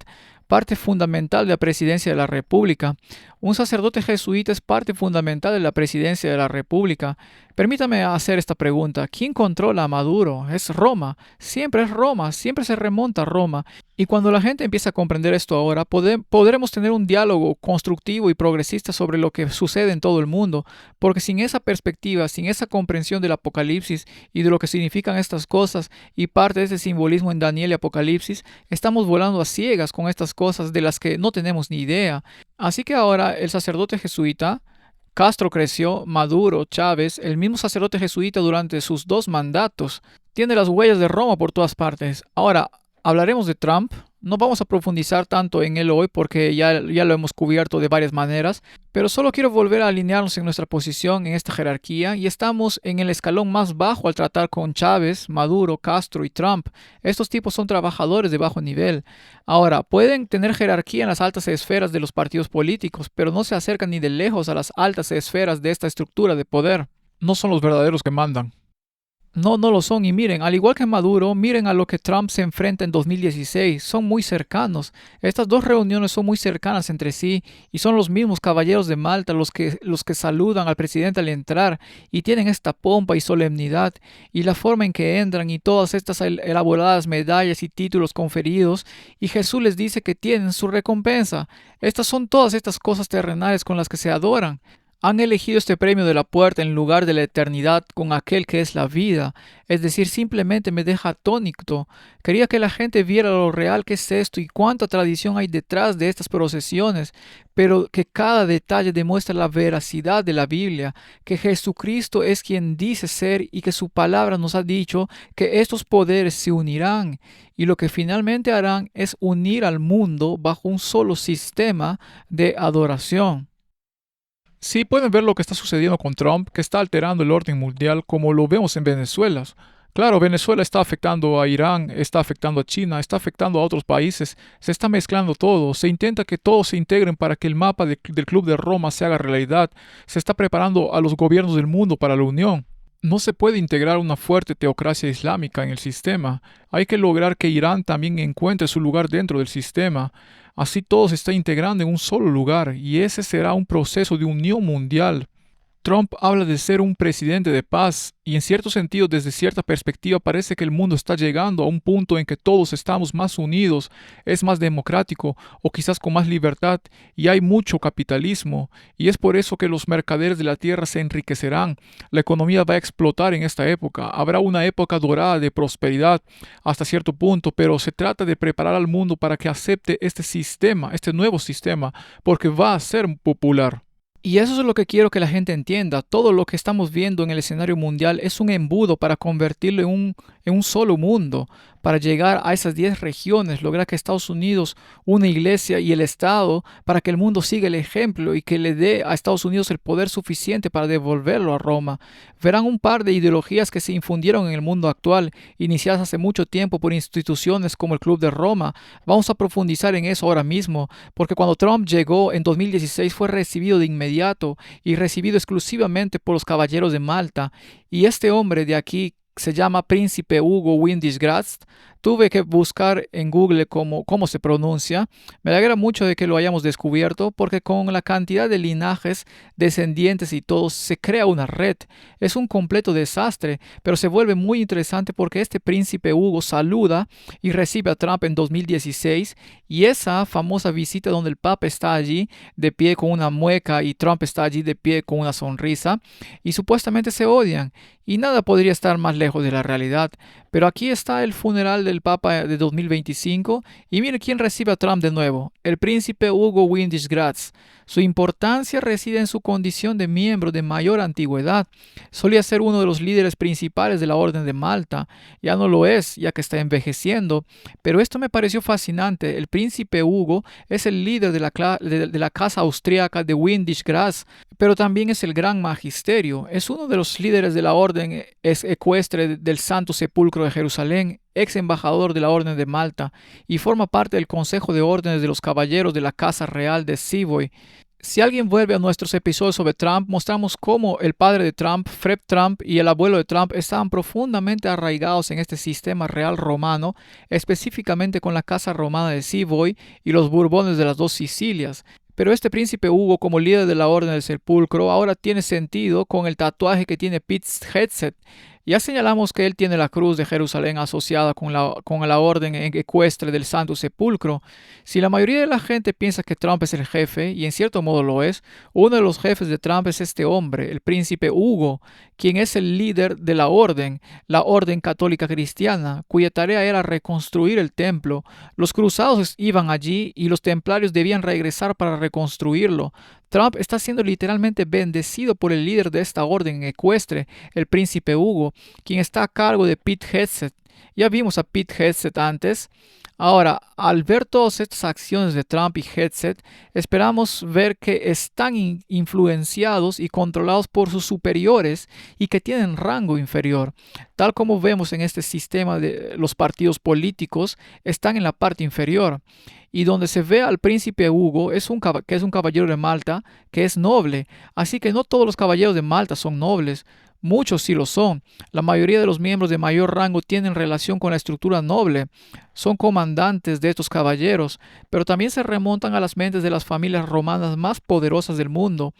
parte fundamental de la presidencia de la República. Un sacerdote jesuita es parte fundamental de la presidencia de la República. Permítame hacer esta pregunta. ¿Quién controla a Maduro? Es Roma. Siempre es Roma. Siempre se remonta a Roma. Y cuando la gente empieza a comprender esto ahora, podremos tener un diálogo constructivo y progresista sobre lo que sucede en todo el mundo. Porque sin esa perspectiva, sin esa comprensión del Apocalipsis y de lo que significan estas cosas y parte de ese simbolismo en Daniel y Apocalipsis, estamos volando a ciegas con estas cosas de las que no tenemos ni idea. Así que ahora el sacerdote jesuita, Castro creció, Maduro, Chávez, el mismo sacerdote jesuita durante sus 2 mandatos, tiene las huellas de Roma por todas partes. Ahora, hablaremos de Trump. No vamos a profundizar tanto en él hoy porque ya lo hemos cubierto de varias maneras, pero solo quiero volver a alinearnos en nuestra posición en esta jerarquía y estamos en el escalón más bajo al tratar con Chávez, Maduro, Castro y Trump. Estos tipos son trabajadores de bajo nivel. Ahora, pueden tener jerarquía en las altas esferas de los partidos políticos, pero no se acercan ni de lejos a las altas esferas de esta estructura de poder. No son los verdaderos que mandan. No, no lo son. Y miren, al igual que Maduro, miren a lo que Trump se enfrenta en 2016. Son muy cercanos. Estas 2 reuniones son muy cercanas entre sí y son los mismos caballeros de Malta los que saludan al presidente al entrar y tienen esta pompa y solemnidad y la forma en que entran y todas estas elaboradas medallas y títulos conferidos y Jesús les dice que tienen su recompensa. Estas son todas estas cosas terrenales con las que se adoran. Han elegido este premio de la puerta en lugar de la eternidad con aquel que es la vida. Es decir, simplemente me deja atónito. Quería que la gente viera lo real que es esto y cuánta tradición hay detrás de estas procesiones, pero que cada detalle demuestra la veracidad de la Biblia, que Jesucristo es quien dice ser y que su palabra nos ha dicho que estos poderes se unirán y lo que finalmente harán es unir al mundo bajo un solo sistema de adoración. Sí, pueden ver lo que está sucediendo con Trump, que está alterando el orden mundial como lo vemos en Venezuela. Claro, Venezuela está afectando a Irán, está afectando a China, está afectando a otros países, se está mezclando todo, se intenta que todos se integren para que el mapa del Club de Roma se haga realidad, se está preparando a los gobiernos del mundo para la unión. No se puede integrar una fuerte teocracia islámica en el sistema. Hay que lograr que Irán también encuentre su lugar dentro del sistema. Así todo se está integrando en un solo lugar y ese será un proceso de unión mundial. Trump habla de ser un presidente de paz y en cierto sentido, desde cierta perspectiva, parece que el mundo está llegando a un punto en que todos estamos más unidos, es más democrático o quizás con más libertad y hay mucho capitalismo y es por eso que los mercaderes de la tierra se enriquecerán. La economía va a explotar en esta época, habrá una época dorada de prosperidad hasta cierto punto, pero se trata de preparar al mundo para que acepte este sistema, este nuevo sistema, porque va a ser popular. Y eso es lo que quiero que la gente entienda. Todo lo que estamos viendo en el escenario mundial es un embudo para convertirlo en un solo mundo, para llegar a esas 10 regiones, lograr que Estados Unidos, una iglesia y el Estado, para que el mundo siga el ejemplo y que le dé a Estados Unidos el poder suficiente para devolverlo a Roma. Verán un par de ideologías que se infundieron en el mundo actual, iniciadas hace mucho tiempo por instituciones como el Club de Roma. Vamos a profundizar en eso ahora mismo, porque cuando Trump llegó en 2016 fue recibido de inmediato y recibido exclusivamente por los caballeros de Malta. Y este hombre de aquí se llama Príncipe Hugo Windisgrast. Tuve que buscar en Google cómo se pronuncia. Me alegra mucho de que lo hayamos descubierto porque con la cantidad de linajes, descendientes y todo, se crea una red. Es un completo desastre, pero se vuelve muy interesante porque este príncipe Hugo saluda y recibe a Trump en 2016 y esa famosa visita donde el Papa está allí de pie con una mueca y Trump está allí de pie con una sonrisa y supuestamente se odian y nada podría estar más lejos de la realidad. Pero aquí está el funeral del el Papa de 2025. Y mire quién recibe a Trump de nuevo, el príncipe Hugo Windisgratz. Su importancia reside en su condición de miembro de mayor antigüedad. Solía ser uno de los líderes principales de la Orden de Malta. Ya no lo es, ya que está envejeciendo. Pero esto me pareció fascinante. El príncipe Hugo es el líder de la casa austríaca de Windisgratz, pero también es el gran magisterio. Es uno de los líderes de la Orden Ecuestre del Santo Sepulcro de Jerusalén, ex embajador de la Orden de Malta, y forma parte del Consejo de Órdenes de los Caballeros de la Casa Real de Savoy. Si alguien vuelve a nuestros episodios sobre Trump, mostramos cómo el padre de Trump, Fred Trump, y el abuelo de Trump estaban profundamente arraigados en este sistema real romano, específicamente con la Casa Romana de Savoy y los Borbones de las dos Sicilias. Pero este príncipe Hugo, como líder de la Orden del Sepulcro, ahora tiene sentido con el tatuaje que tiene Pete Hegseth. Ya señalamos que él tiene la cruz de Jerusalén asociada con la orden ecuestre del Santo Sepulcro. Si la mayoría de la gente piensa que Trump es el jefe, y en cierto modo lo es, uno de los jefes de Trump es este hombre, el príncipe Hugo, quien es el líder de la orden católica cristiana, cuya tarea era reconstruir el templo. Los cruzados iban allí y los templarios debían regresar para reconstruirlo. Trump está siendo literalmente bendecido por el líder de esta orden ecuestre, el príncipe Hugo, quien está a cargo de Pete Hegseth. Ya vimos a Pete Hegseth antes. Ahora, al ver todas estas acciones de Trump y Hegseth, esperamos ver que están influenciados y controlados por sus superiores y que tienen rango inferior. Tal como vemos en este sistema de los partidos políticos, están en la parte inferior. Y donde se ve al príncipe Hugo, que es un caballero de Malta, que es noble. Así que no todos los caballeros de Malta son nobles. Muchos sí lo son. La mayoría de los miembros de mayor rango tienen relación con la estructura noble. Son comandantes de estos caballeros, pero también se remontan a las mentes de las familias romanas más poderosas del mundo.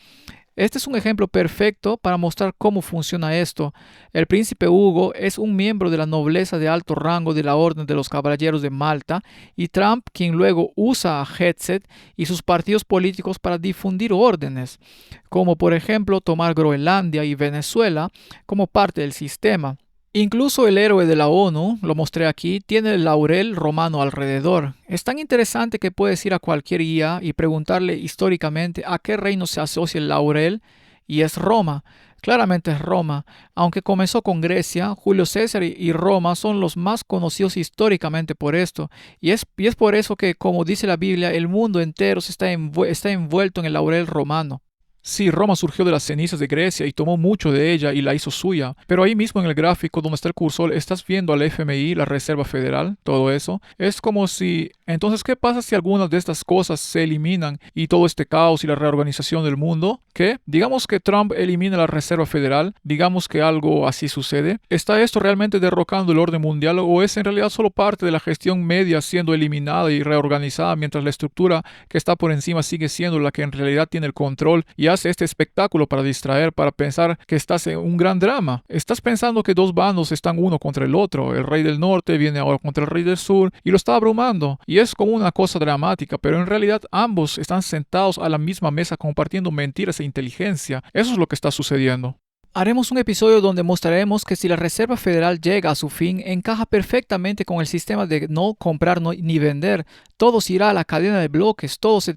Este es un ejemplo perfecto para mostrar cómo funciona esto. El príncipe Hugo es un miembro de la nobleza de alto rango de la Orden de los Caballeros de Malta, y Trump, quien luego usa a Hegseth y sus partidos políticos para difundir órdenes, como por ejemplo tomar Groenlandia y Venezuela como parte del sistema. Incluso el héroe de la ONU, lo mostré aquí, tiene el laurel romano alrededor. Es tan interesante que puedes ir a cualquier guía y preguntarle históricamente a qué reino se asocia el laurel, y es Roma. Claramente es Roma. Aunque comenzó con Grecia, Julio César y Roma son los más conocidos históricamente por esto. Y es por eso que, como dice la Biblia, el mundo entero está envuelto en el laurel romano. Sí, Roma surgió de las cenizas de Grecia y tomó mucho de ella y la hizo suya. Pero ahí mismo en el gráfico donde está el cursor, estás viendo al FMI, la Reserva Federal, todo eso. Es como si... Entonces, ¿qué pasa si algunas de estas cosas se eliminan y todo este caos y la reorganización del mundo? ¿Qué? Digamos que Trump elimina la Reserva Federal, digamos que algo así sucede. ¿Está esto realmente derrocando el orden mundial o es en realidad solo parte de la gestión media siendo eliminada y reorganizada mientras la estructura que está por encima sigue siendo la que en realidad tiene el control y hace este espectáculo para distraer, para pensar que estás en un gran drama? Estás pensando que dos bandos están uno contra el otro. El rey del norte viene ahora contra el rey del sur y lo está abrumando. Y es como una cosa dramática, pero en realidad ambos están sentados a la misma mesa compartiendo mentiras e inteligencia. Eso es lo que está sucediendo. Haremos un episodio donde mostraremos que si la Reserva Federal llega a su fin, encaja perfectamente con el sistema de no comprar ni vender. Todo se irá a la cadena de bloques, todo se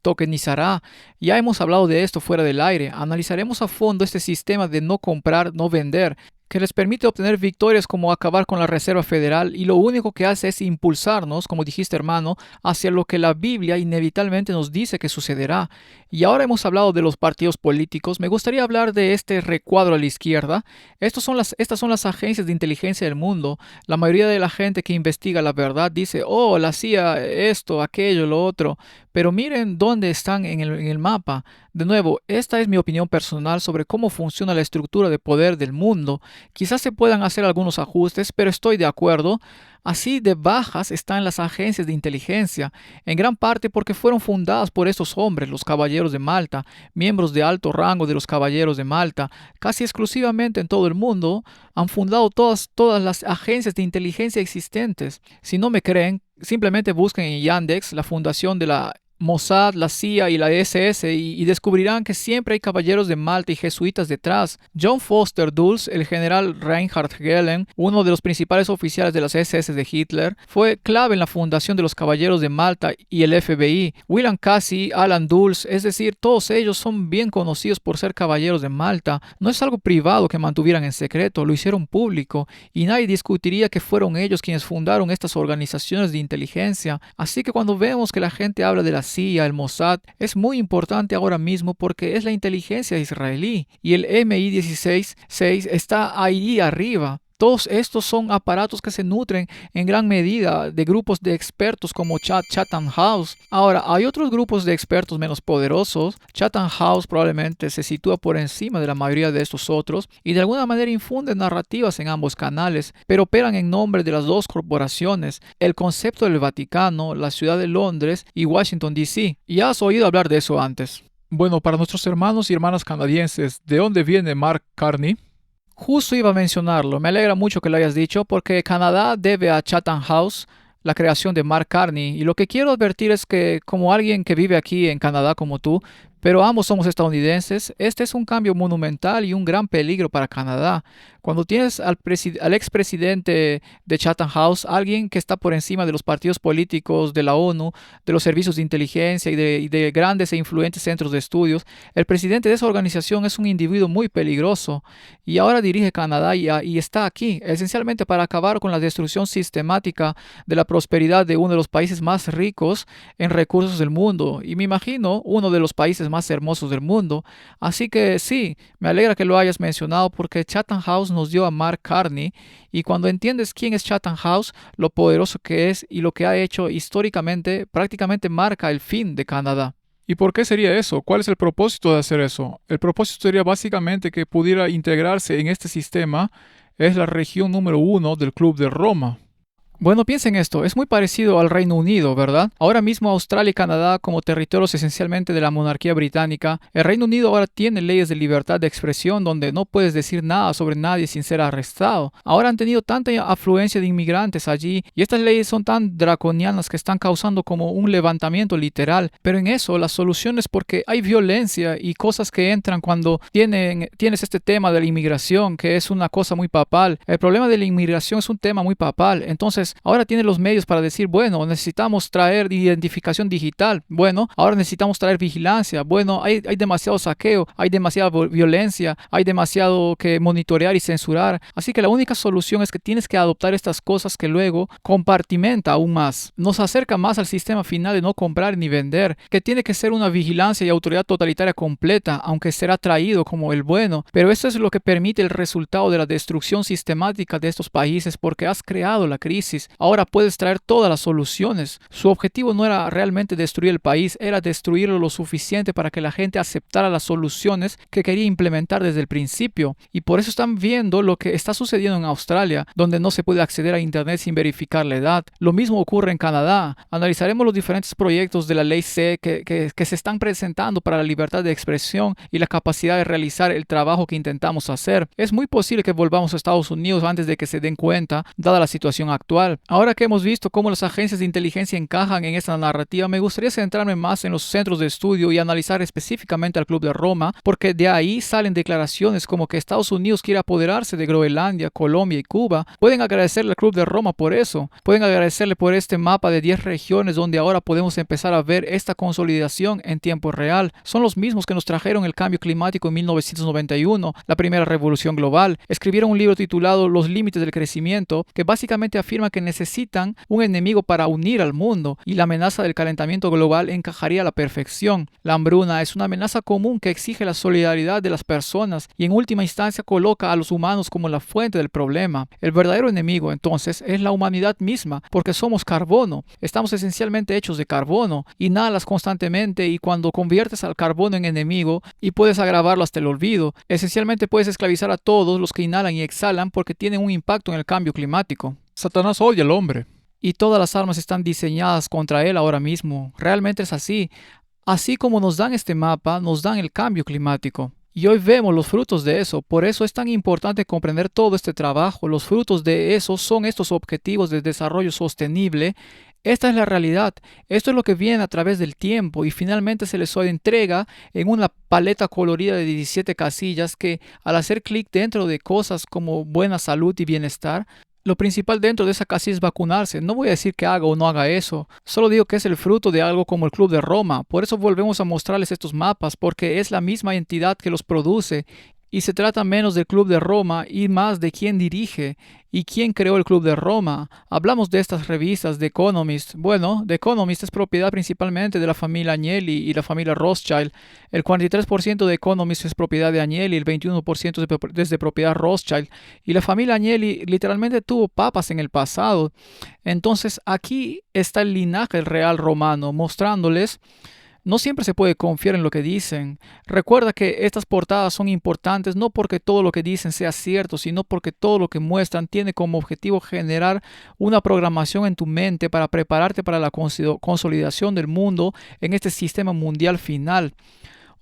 tokenizará. Ya hemos hablado de esto fuera del aire. Analizaremos a fondo este sistema de no comprar, no vender, que les permite obtener victorias como acabar con la Reserva Federal, y lo único que hace es impulsarnos, como dijiste hermano, hacia lo que la Biblia inevitablemente nos dice que sucederá. Y ahora hemos hablado de los partidos políticos, me gustaría hablar de este recuadro a la izquierda. Estas son las agencias de inteligencia del mundo. La mayoría de la gente que investiga la verdad dice, oh, la CIA, esto, aquello, lo otro. Pero miren dónde están en el mapa. De nuevo, esta es mi opinión personal sobre cómo funciona la estructura de poder del mundo. Quizás se puedan hacer algunos ajustes, pero estoy de acuerdo. Así de bajas están las agencias de inteligencia, en gran parte porque fueron fundadas por estos hombres, los caballeros de Malta, miembros de alto rango de los caballeros de Malta. Casi exclusivamente en todo el mundo han fundado todas las agencias de inteligencia existentes. Si no me creen, simplemente busquen en Yandex la fundación de la Mossad, la CIA y la SS y descubrirán que siempre hay caballeros de Malta y jesuitas detrás. John Foster Dulles, el general Reinhard Gehlen, uno de los principales oficiales de las SS de Hitler, fue clave en la fundación de los caballeros de Malta y el FBI. William Casey, Alan Dulles, es decir, todos ellos son bien conocidos por ser caballeros de Malta. No es algo privado que mantuvieran en secreto, lo hicieron público y nadie discutiría que fueron ellos quienes fundaron estas organizaciones de inteligencia. Así que cuando vemos que la gente habla de la CIA, el Mossad, es muy importante ahora mismo porque es la inteligencia israelí y el MI-16 está ahí arriba. Todos estos son aparatos que se nutren en gran medida de grupos de expertos como Chatham House. Ahora, hay otros grupos de expertos menos poderosos. Chatham House probablemente se sitúa por encima de la mayoría de estos otros y de alguna manera infunden narrativas en ambos canales, pero operan en nombre de las dos corporaciones, el concepto del Vaticano, la ciudad de Londres y Washington, D.C. Ya has oído hablar de eso antes. Bueno, para nuestros hermanos y hermanas canadienses, ¿de dónde viene Mark Carney? Justo iba a mencionarlo, me alegra mucho que lo hayas dicho porque Canadá debe a Chatham House la creación de Mark Carney y lo que quiero advertir es que como alguien que vive aquí en Canadá como tú, pero ambos somos estadounidenses, este es un cambio monumental y un gran peligro para Canadá. Cuando tienes al expresidente de Chatham House, alguien que está por encima de los partidos políticos, de la ONU, de los servicios de inteligencia y de grandes e influyentes centros de estudios, el presidente de esa organización es un individuo muy peligroso y ahora dirige Canadá y está aquí, esencialmente para acabar con la destrucción sistemática de la prosperidad de uno de los países más ricos en recursos del mundo y me imagino uno de los países más hermosos del mundo. Así que sí, me alegra que lo hayas mencionado porque Chatham House nos dio a Mark Carney y cuando entiendes quién es Chatham House, lo poderoso que es y lo que ha hecho históricamente, prácticamente marca el fin de Canadá. ¿Y por qué sería eso? ¿Cuál es el propósito de hacer eso? El propósito sería básicamente que pudiera integrarse en este sistema. Es la región número 1 del Club de Roma. Bueno, piensen esto, es muy parecido al Reino Unido, ¿verdad? Ahora mismo Australia y Canadá como territorios esencialmente de la monarquía británica, el Reino Unido ahora tiene leyes de libertad de expresión donde no puedes decir nada sobre nadie sin ser arrestado. Ahora han tenido tanta afluencia de inmigrantes allí y estas leyes son tan draconianas que están causando como un levantamiento literal, pero en eso la solución es porque hay violencia y cosas que entran cuando tienes este tema de la inmigración, que es una cosa muy papal. El problema de la inmigración es un tema muy papal, entonces ahora tiene los medios para decir, bueno, necesitamos traer identificación digital. Bueno, ahora necesitamos traer vigilancia. Bueno, hay demasiado saqueo, hay demasiada violencia, hay demasiado que monitorear y censurar. Así que la única solución es que tienes que adoptar estas cosas que luego compartimenta aún más. Nos acerca más al sistema final de no comprar ni vender, que tiene que ser una vigilancia y autoridad totalitaria completa, aunque será traído como el bueno. Pero eso es lo que permite el resultado de la destrucción sistemática de estos países porque has creado la crisis. Ahora puedes traer todas las soluciones. Su objetivo no era realmente destruir el país, era destruirlo lo suficiente para que la gente aceptara las soluciones que quería implementar desde el principio. Y por eso están viendo lo que está sucediendo en Australia, donde no se puede acceder a Internet sin verificar la edad. Lo mismo ocurre en Canadá. Analizaremos los diferentes proyectos de la ley C que se están presentando para la libertad de expresión y la capacidad de realizar el trabajo que intentamos hacer. Es muy posible que volvamos a Estados Unidos antes de que se den cuenta, dada la situación actual. Ahora que hemos visto cómo las agencias de inteligencia encajan en esta narrativa, me gustaría centrarme más en los centros de estudio y analizar específicamente al Club de Roma, porque de ahí salen declaraciones como que Estados Unidos quiere apoderarse de Groenlandia, Colombia y Cuba. Pueden agradecerle al Club de Roma por eso. Pueden agradecerle por este mapa de 10 regiones donde ahora podemos empezar a ver esta consolidación en tiempo real. Son los mismos que nos trajeron el cambio climático en 1991, la primera revolución global. Escribieron un libro titulado Los límites del crecimiento, que básicamente afirma que necesitan un enemigo para unir al mundo y la amenaza del calentamiento global encajaría a la perfección. La hambruna es una amenaza común que exige la solidaridad de las personas y en última instancia coloca a los humanos como la fuente del problema. El verdadero enemigo entonces es la humanidad misma porque somos carbono, estamos esencialmente hechos de carbono, inhalas constantemente y cuando conviertes al carbono en enemigo y puedes agravarlo hasta el olvido, esencialmente puedes esclavizar a todos los que inhalan y exhalan porque tienen un impacto en el cambio climático. Satanás odia al hombre. Y todas las armas están diseñadas contra él ahora mismo. Realmente es así. Así como nos dan este mapa, nos dan el cambio climático. Y hoy vemos los frutos de eso. Por eso es tan importante comprender todo este trabajo. Los frutos de eso son estos objetivos de desarrollo sostenible Esta es la realidad. Esto es lo que viene a través del tiempo y finalmente se les entrega en una paleta colorida de 17 casillas que al hacer clic dentro de cosas como buena salud y bienestar, lo principal dentro de esa casilla es vacunarse. No voy a decir que haga o no haga eso, solo digo que es el fruto de algo como el Club de Roma. Por eso volvemos a mostrarles estos mapas, porque es la misma entidad que los produce. Y se trata menos del Club de Roma y más de quién dirige y quién creó el Club de Roma. Hablamos de estas revistas, The Economist. Bueno, The Economist es propiedad principalmente de la familia Agnelli y la familia Rothschild. El 43% de Economist es propiedad de Agnelli, el 21% es de propiedad Rothschild. Y la familia Agnelli literalmente tuvo papas en el pasado. Entonces aquí está el linaje real romano, mostrándoles. No siempre se puede confiar en lo que dicen. Recuerda que estas portadas son importantes no porque todo lo que dicen sea cierto, sino porque todo lo que muestran tiene como objetivo generar una programación en tu mente para prepararte para la consolidación del mundo en este sistema mundial final.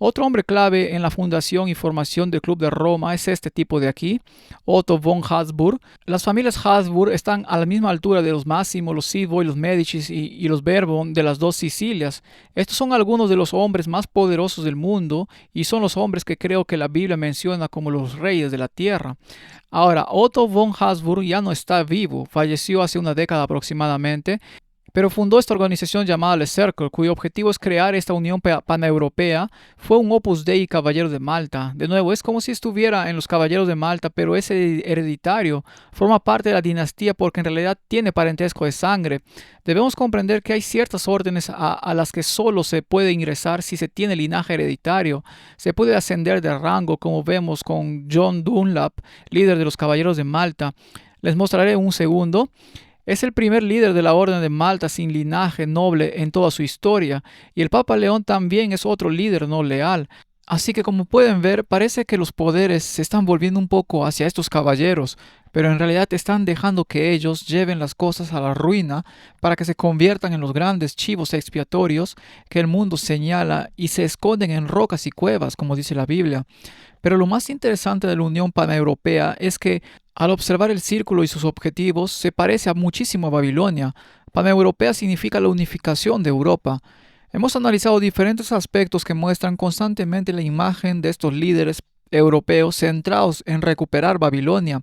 Otro hombre clave en la fundación y formación del Club de Roma es este tipo de aquí, Otto von Habsburg. Las familias Habsburg están a la misma altura de los Massimo, los Savoy, los Medici y los Bourbon de las dos Sicilias. Estos son algunos de los hombres más poderosos del mundo y son los hombres que creo que la Biblia menciona como los reyes de la tierra. Ahora, Otto von Habsburg ya no está vivo, falleció hace una década aproximadamente, pero fundó esta organización llamada Le Cercle, cuyo objetivo es crear esta unión paneuropea. Fue un Opus Dei caballero de Malta. De nuevo, es como si estuviera en los caballeros de Malta, pero es hereditario. Forma parte de la dinastía porque en realidad tiene parentesco de sangre. Debemos comprender que hay ciertas órdenes a las que solo se puede ingresar si se tiene linaje hereditario. Se puede ascender de rango, como vemos con John Dunlap, líder de los caballeros de Malta. Les mostraré un segundo. Es el primer líder de la Orden de Malta sin linaje noble en toda su historia, y el Papa León también es otro líder no leal. Así que como pueden ver, parece que los poderes se están volviendo un poco hacia estos caballeros, pero en realidad están dejando que ellos lleven las cosas a la ruina para que se conviertan en los grandes chivos expiatorios que el mundo señala y se esconden en rocas y cuevas, como dice la Biblia. Pero lo más interesante de la Unión Paneuropea es que al observar el círculo y sus objetivos se parece muchísimo a Babilonia. Paneuropea significa la unificación de Europa. Hemos analizado diferentes aspectos que muestran constantemente la imagen de estos líderes europeos centrados en recuperar Babilonia.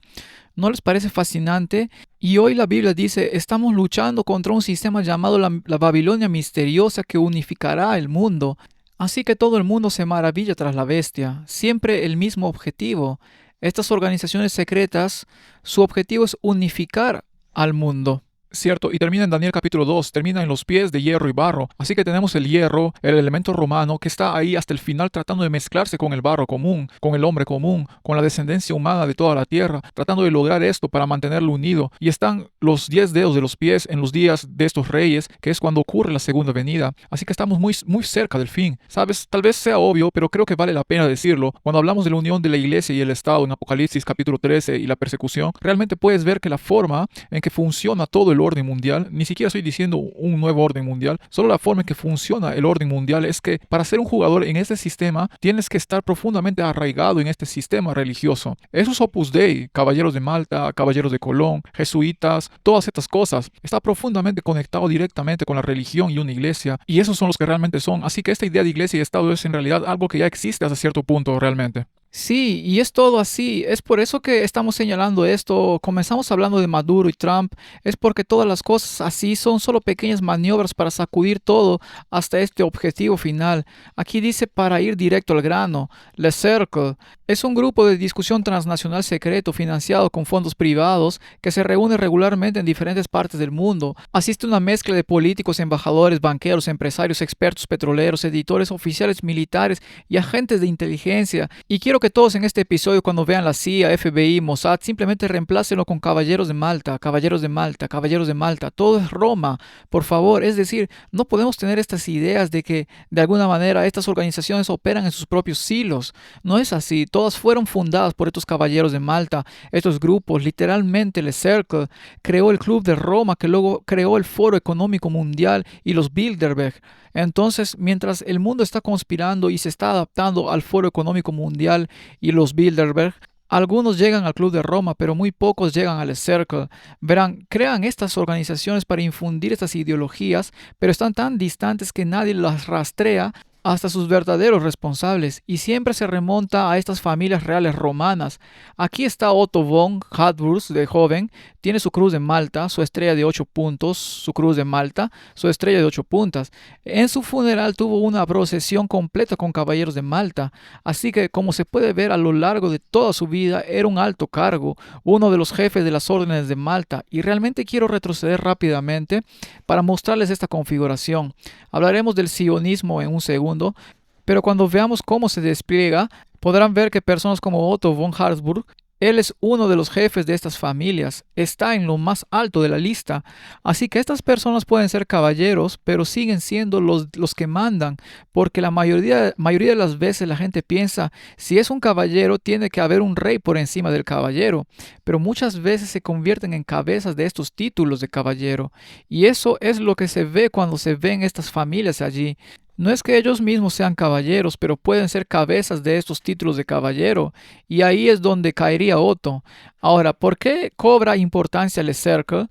¿No les parece fascinante? Y hoy la Biblia dice, estamos luchando contra un sistema llamado la Babilonia misteriosa que unificará el mundo. Así que todo el mundo se maravilla tras la bestia, siempre el mismo objetivo. Estas organizaciones secretas, su objetivo es unificar al mundo. Cierto, y termina en Daniel capítulo 2, termina en los pies de hierro y barro. Así que tenemos el hierro, el elemento romano, que está ahí hasta el final tratando de mezclarse con el barro común, con el hombre común, con la descendencia humana de toda la tierra, tratando de lograr esto para mantenerlo unido. Y están los 10 dedos de los pies en los días de estos reyes, que es cuando ocurre la segunda venida. Así que estamos muy cerca del fin. ¿Sabes? Tal vez sea obvio, pero creo que vale la pena decirlo. Cuando hablamos de la unión de la iglesia y el Estado en Apocalipsis capítulo 13 y la persecución, realmente puedes ver que la forma en que funciona todo el orden mundial, ni siquiera estoy diciendo un nuevo orden mundial, solo la forma en que funciona el orden mundial es que para ser un jugador en este sistema tienes que estar profundamente arraigado en este sistema religioso. Esos Opus Dei, caballeros de Malta, caballeros de Colón, jesuitas, todas estas cosas, está profundamente conectado directamente con la religión y una iglesia, y esos son los que realmente son. Así que esta idea de iglesia y Estado es en realidad algo que ya existe hasta cierto punto realmente. Sí, y es todo así. Es por eso que estamos señalando esto. Comenzamos hablando de Maduro y Trump. Es porque todas las cosas así son solo pequeñas maniobras para sacudir todo hasta este objetivo final. Aquí dice para ir directo al grano. Le Cercle es un grupo de discusión transnacional secreto financiado con fondos privados que se reúne regularmente en diferentes partes del mundo. Asiste una mezcla de políticos, embajadores, banqueros, empresarios, expertos petroleros, editores, oficiales militares y agentes de inteligencia. Y quiero que todos en este episodio, cuando vean la CIA, FBI, Mossad, simplemente reemplácenlo con caballeros de Malta, caballeros de Malta, caballeros de Malta. Todo es Roma, por favor. Es decir, no podemos tener estas ideas de que de alguna manera estas organizaciones operan en sus propios silos. No es así. Todas fueron fundadas por estos caballeros de Malta. Estos grupos, literalmente Le Cercle, creó el Club de Roma, que luego creó el Foro Económico Mundial y los Bilderberg. Entonces, mientras el mundo está conspirando y se está adaptando al Foro Económico Mundial y los Bilderberg, Algunos llegan al Club de Roma, pero muy pocos llegan al Circle. Verán, crean estas organizaciones para infundir estas ideologías, pero están tan distantes que nadie las rastrea hasta sus verdaderos responsables, y siempre se remonta a estas familias reales romanas. Aquí está Otto von Habsburg de joven, tiene su cruz de Malta, su estrella de 8 puntos, su cruz de Malta, su estrella de 8 puntas. En su funeral tuvo una procesión completa con caballeros de Malta, así que como se puede ver a lo largo de toda su vida era un alto cargo, uno de los jefes de las órdenes de Malta, y realmente quiero retroceder rápidamente para mostrarles esta configuración. Hablaremos del sionismo en un segundo, pero cuando veamos cómo se despliega, podrán ver que personas como Otto von Habsburg, él es uno de los jefes de estas familias, está en lo más alto de la lista. Así que estas personas pueden ser caballeros, pero siguen siendo los que mandan, porque la mayoría de las veces la gente piensa, si es un caballero, tiene que haber un rey por encima del caballero, pero muchas veces se convierten en cabezas de estos títulos de caballero, y eso es lo que se ve cuando se ven estas familias allí. No es que ellos mismos sean caballeros, pero pueden ser cabezas de estos títulos de caballero, y ahí es donde caería Otto. Ahora, ¿por qué cobra importancia el Circle?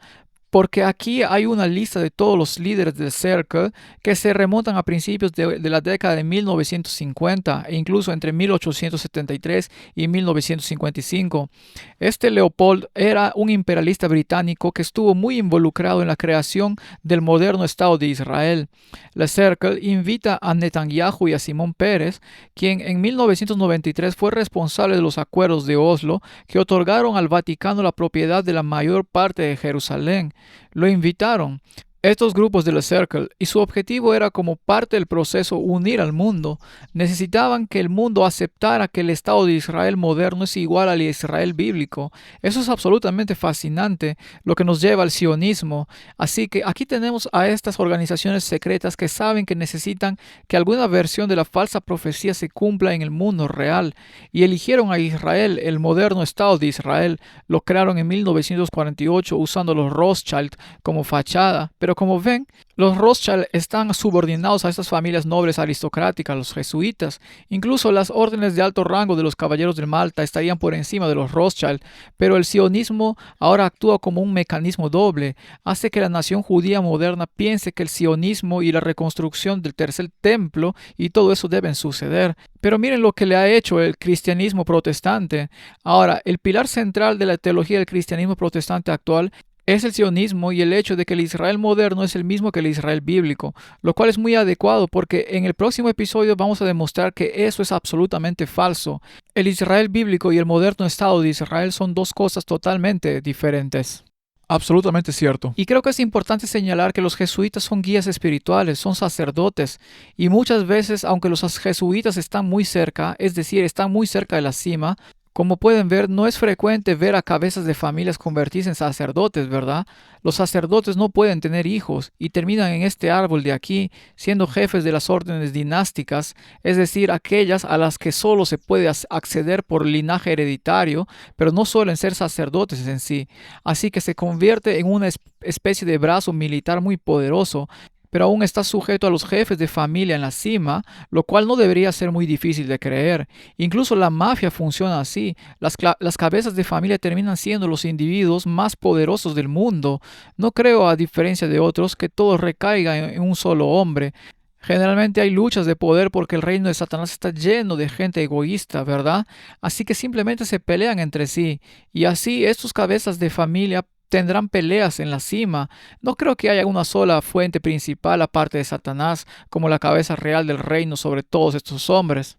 Porque aquí hay una lista de todos los líderes del Circle que se remontan a principios de la década de 1950 e incluso entre 1873 y 1955. Este Leopold era un imperialista británico que estuvo muy involucrado en la creación del moderno Estado de Israel. El Circle invita a Netanyahu y a Simón Peres, quien en 1993 fue responsable de los acuerdos de Oslo que otorgaron al Vaticano la propiedad de la mayor parte de Jerusalén. Lo invitaron estos grupos del Circle y su objetivo era como parte del proceso unir al mundo. Necesitaban que el mundo aceptara que el Estado de Israel moderno es igual al Israel bíblico. Eso es absolutamente fascinante, lo que nos lleva al sionismo. Así que aquí tenemos a estas organizaciones secretas que saben que necesitan que alguna versión de la falsa profecía se cumpla en el mundo real, y eligieron a Israel, el moderno Estado de Israel. Lo crearon en 1948 usando los Rothschild como fachada, pero como ven, los Rothschild están subordinados a estas familias nobles aristocráticas, los jesuitas. Incluso las órdenes de alto rango de los caballeros de Malta estarían por encima de los Rothschild, pero el sionismo ahora actúa como un mecanismo doble. Hace que la nación judía moderna piense que el sionismo y la reconstrucción del tercer templo y todo eso deben suceder. Pero miren lo que le ha hecho el cristianismo protestante. Ahora, el pilar central de la teología del cristianismo protestante actual es el sionismo y el hecho de que el Israel moderno es el mismo que el Israel bíblico, lo cual es muy adecuado porque en el próximo episodio vamos a demostrar que eso es absolutamente falso. El Israel bíblico y el moderno Estado de Israel son dos cosas totalmente diferentes. Absolutamente cierto. Y creo que es importante señalar que los jesuitas son guías espirituales, son sacerdotes, y muchas veces, aunque los jesuitas están muy cerca, es decir, están muy cerca de la cima, como pueden ver, no es frecuente ver a cabezas de familias convertirse en sacerdotes, ¿verdad? Los sacerdotes no pueden tener hijos y terminan en este árbol de aquí, siendo jefes de las órdenes dinásticas, es decir, aquellas a las que solo se puede acceder por linaje hereditario, pero no suelen ser sacerdotes en sí. Así que se convierte en una especie de brazo militar muy poderoso, pero aún está sujeto a los jefes de familia en la cima, lo cual no debería ser muy difícil de creer. Incluso la mafia funciona así. Las cabezas de familia terminan siendo los individuos más poderosos del mundo. No creo, a diferencia de otros, que todo recaiga en un solo hombre. Generalmente hay luchas de poder porque el reino de Satanás está lleno de gente egoísta, ¿verdad? Así que simplemente se pelean entre sí. Y así estos cabezas de familia tendrán peleas en la cima. No creo que haya una sola fuente principal aparte de Satanás como la cabeza real del reino sobre todos estos hombres.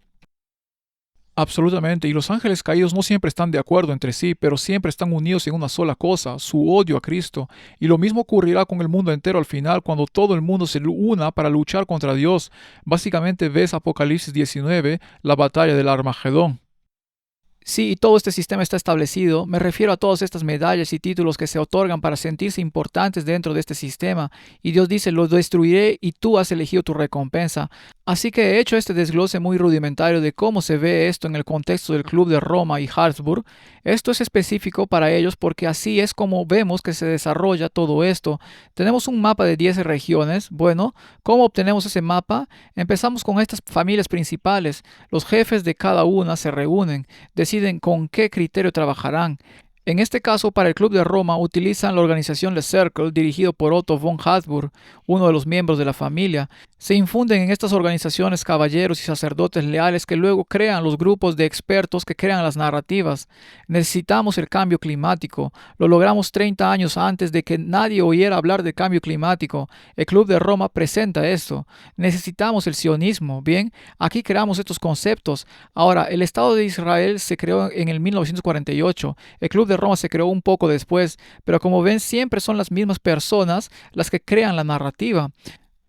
Absolutamente, y los ángeles caídos no siempre están de acuerdo entre sí, pero siempre están unidos en una sola cosa, su odio a Cristo. Y lo mismo ocurrirá con el mundo entero al final, cuando todo el mundo se una para luchar contra Dios. Básicamente ves Apocalipsis 19, la batalla del Armagedón. Sí, y todo este sistema está establecido. Me refiero a todas estas medallas y títulos que se otorgan para sentirse importantes dentro de este sistema. Y Dios dice, lo destruiré y tú has elegido tu recompensa. Así que he hecho este desglose muy rudimentario de cómo se ve esto en el contexto del Club de Roma y Habsburg. Esto es específico para ellos porque así es como vemos que se desarrolla todo esto. Tenemos un mapa de 10 regiones. Bueno, ¿cómo obtenemos ese mapa? Empezamos con estas familias principales. Los jefes de cada una se reúnen, deciden con qué criterio trabajarán. En este caso, para el Club de Roma utilizan la organización Le Cercle, dirigido por Otto von Habsburg, uno de los miembros de la familia. Se infunden en estas organizaciones caballeros y sacerdotes leales que luego crean los grupos de expertos que crean las narrativas. Necesitamos el cambio climático. Lo logramos 30 años antes de que nadie oyera hablar de cambio climático. El Club de Roma presenta esto. Necesitamos el sionismo. Bien, aquí creamos estos conceptos. Ahora, el Estado de Israel se creó en el 1948. El Club de Roma se creó un poco después, pero como ven, siempre son las mismas personas las que crean la narrativa.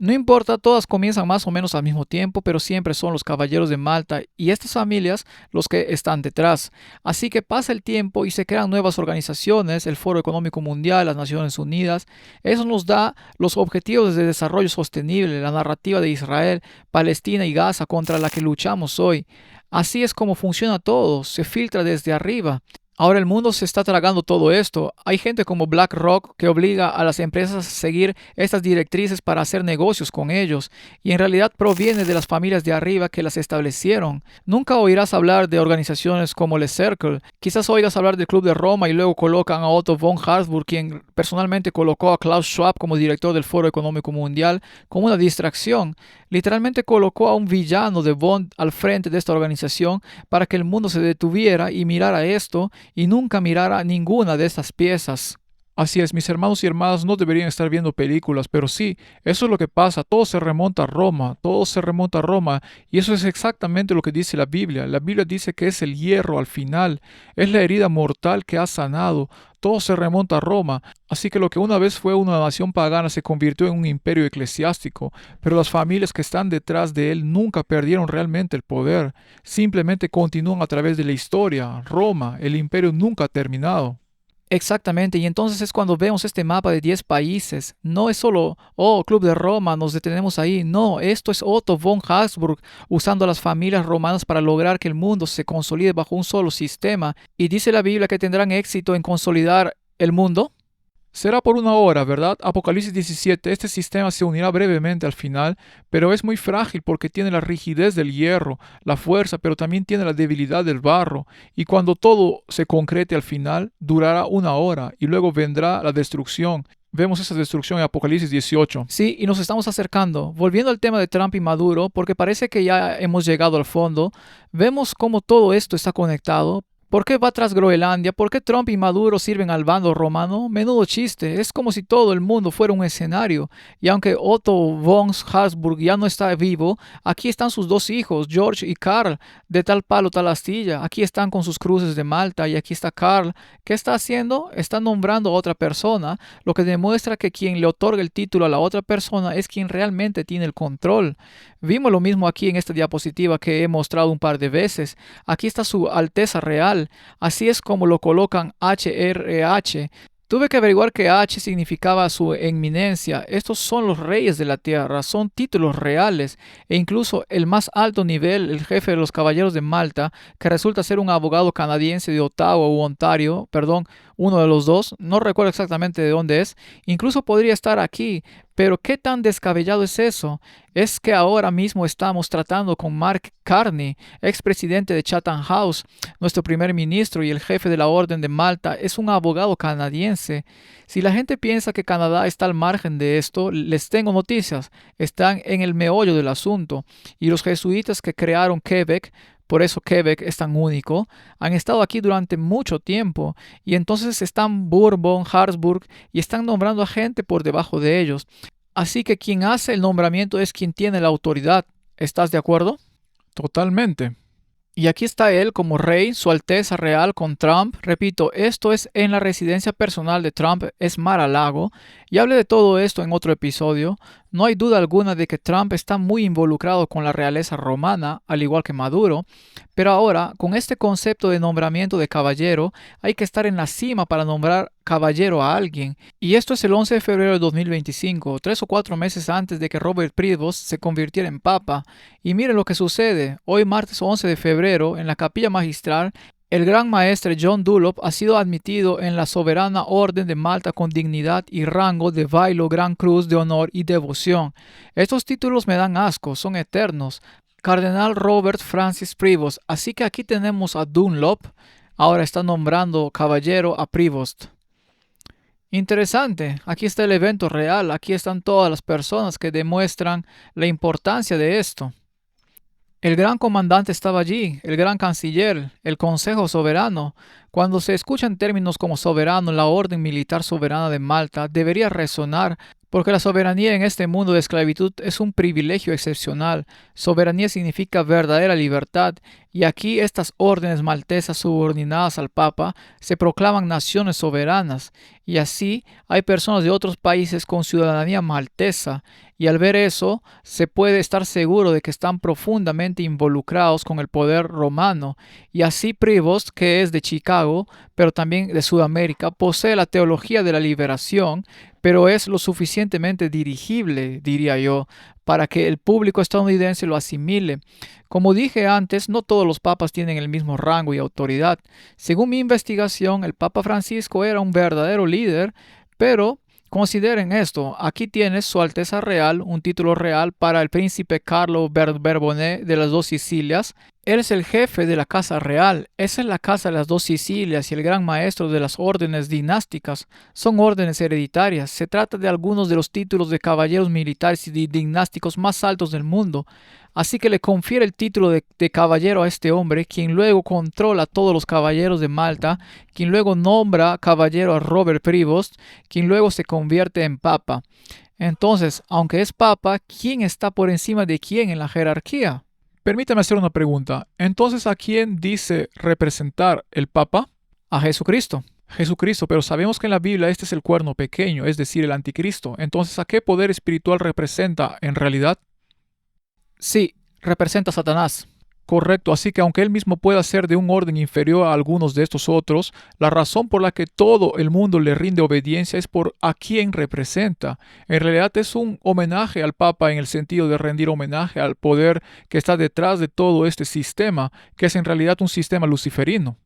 No importa, todas comienzan más o menos al mismo tiempo, pero siempre son los caballeros de Malta y estas familias los que están detrás. Así que pasa el tiempo y se crean nuevas organizaciones, el Foro Económico Mundial, las Naciones Unidas. Eso nos da los objetivos de desarrollo sostenible, la narrativa de Israel, Palestina y Gaza contra la que luchamos hoy. Así es como funciona todo, se filtra desde arriba. Ahora el mundo se está tragando todo esto. Hay gente como BlackRock que obliga a las empresas a seguir estas directrices para hacer negocios con ellos y en realidad proviene de las familias de arriba que las establecieron. Nunca oirás hablar de organizaciones como Le Cercle. Quizás oigas hablar del Club de Roma y luego colocan a Otto von Habsburg, quien personalmente colocó a Klaus Schwab como director del Foro Económico Mundial, como una distracción. Literalmente colocó a un villano de Bond al frente de esta organización para que el mundo se detuviera y mirara esto y nunca mirara ninguna de estas piezas. Así es, mis hermanos y hermanas no deberían estar viendo películas, pero sí, eso es lo que pasa, todo se remonta a Roma, todo se remonta a Roma, y eso es exactamente lo que dice la Biblia. La Biblia dice que es el hierro al final, es la herida mortal que ha sanado, todo se remonta a Roma. Así que lo que una vez fue una nación pagana se convirtió en un imperio eclesiástico, pero las familias que están detrás de él nunca perdieron realmente el poder, simplemente continúan a través de la historia. Roma, el imperio nunca ha terminado. Exactamente, y entonces es cuando vemos este mapa de 10 países. No es solo, oh, Club de Roma, nos detenemos ahí. No, esto es Otto von Habsburg usando a las familias romanas para lograr que el mundo se consolide bajo un solo sistema. Y dice la Biblia que tendrán éxito en consolidar el mundo. Será por una hora, ¿verdad? Apocalipsis 17, este sistema se unirá brevemente al final, pero es muy frágil porque tiene la rigidez del hierro, la fuerza, pero también tiene la debilidad del barro. Y cuando todo se concrete al final, durará una hora y luego vendrá la destrucción. Vemos esa destrucción en Apocalipsis 18. Sí, y nos estamos acercando. Volviendo al tema de Trump y Maduro, porque parece que ya hemos llegado al fondo, vemos cómo todo esto está conectado. ¿Por qué va tras Groenlandia? ¿Por qué Trump y Maduro sirven al bando romano? Menudo chiste, es como si todo el mundo fuera un escenario. Y aunque Otto von Habsburg ya no está vivo, aquí están sus dos hijos, George y Karl, de tal palo tal astilla. Aquí están con sus cruces de Malta y aquí está Karl. ¿Qué está haciendo? Está nombrando a otra persona, lo que demuestra que quien le otorga el título a la otra persona es quien realmente tiene el control. Vimos lo mismo aquí en esta diapositiva que he mostrado un par de veces. Aquí está su Alteza Real. Así es como lo colocan HRH. Tuve que averiguar que H significaba su eminencia. Estos son los reyes de la tierra, son títulos reales. E incluso el más alto nivel, el jefe de los caballeros de Malta, que resulta ser un abogado canadiense de Ottawa u Ontario, perdón, uno de los dos, no recuerdo exactamente de dónde es, incluso podría estar aquí. Pero ¿qué tan descabellado es eso? Es que ahora mismo estamos tratando con Mark Carney, expresidente de Chatham House. Nuestro primer ministro y el jefe de la Orden de Malta es un abogado canadiense. Si la gente piensa que Canadá está al margen de esto, les tengo noticias. Están en el meollo del asunto. Y los jesuitas que crearon Quebec, por eso Quebec es tan único, han estado aquí durante mucho tiempo y entonces están Bourbon, Habsburg y están nombrando a gente por debajo de ellos. Así que quien hace el nombramiento es quien tiene la autoridad. ¿Estás de acuerdo? Totalmente. Y aquí está él como rey, su Alteza Real con Trump. Repito, esto es en la residencia personal de Trump, es Mar-a-Lago. Y hablé de todo esto en otro episodio. No hay duda alguna de que Trump está muy involucrado con la realeza romana, al igual que Maduro, pero ahora, con este concepto de nombramiento de caballero, hay que estar en la cima para nombrar caballero a alguien. Y esto es el 11 de febrero de 2025, 3 o 4 meses antes de que Robert Prevost se convirtiera en papa. Y miren lo que sucede. Hoy, martes 11 de febrero, en la capilla magistral, el gran maestre John Dunlop ha sido admitido en la soberana orden de Malta con dignidad y rango de Bailo Gran Cruz de Honor y Devoción. Estos títulos me dan asco, son eternos. Cardenal Robert Francis Prevost. Así que aquí tenemos a Dunlop. Ahora está nombrando caballero a Prevost. Interesante. Aquí está el evento real. Aquí están todas las personas que demuestran la importancia de esto. El gran comandante estaba allí, el gran canciller, el Consejo Soberano. Cuando se escuchan términos como soberano, la Orden Militar Soberana de Malta debería resonar, porque la soberanía en este mundo de esclavitud es un privilegio excepcional. Soberanía significa verdadera libertad, y aquí estas órdenes maltesas subordinadas al Papa se proclaman naciones soberanas, y así hay personas de otros países con ciudadanía maltesa, y al ver eso se puede estar seguro de que están profundamente involucrados con el poder romano, y así Prevost, que es de Chicago, pero también de Sudamérica, posee la teología de la liberación, pero es lo suficientemente dirigible, diría yo, para que el público estadounidense lo asimile. Como dije antes, no todos los papas tienen el mismo rango y autoridad. Según mi investigación, el Papa Francisco era un verdadero líder, pero consideren esto, aquí tienes Su Alteza Real, un título real para el príncipe Carlo Borbone de las Dos Sicilias. Él es el jefe de la Casa Real, esa es la Casa de las Dos Sicilias y el gran maestro de las órdenes dinásticas. Son órdenes hereditarias, se trata de algunos de los títulos de caballeros militares y dinásticos más altos del mundo. Así que le confiere el título de caballero a este hombre, quien luego controla a todos los caballeros de Malta, quien luego nombra caballero a Robert Prevost, quien luego se convierte en papa. Entonces, aunque es papa, ¿quién está por encima de quién en la jerarquía? Permítame hacer una pregunta. Entonces, ¿a quién dice representar el Papa? A Jesucristo. Jesucristo, pero sabemos que en la Biblia este es el cuerno pequeño, es decir, el anticristo. Entonces, ¿a qué poder espiritual representa en realidad? Sí, representa a Satanás. Correcto, así que aunque él mismo pueda ser de un orden inferior a algunos de estos otros, la razón por la que todo el mundo le rinde obediencia es por a quién representa. En realidad es un homenaje al Papa en el sentido de rendir homenaje al poder que está detrás de todo este sistema, que es en realidad un sistema luciferino.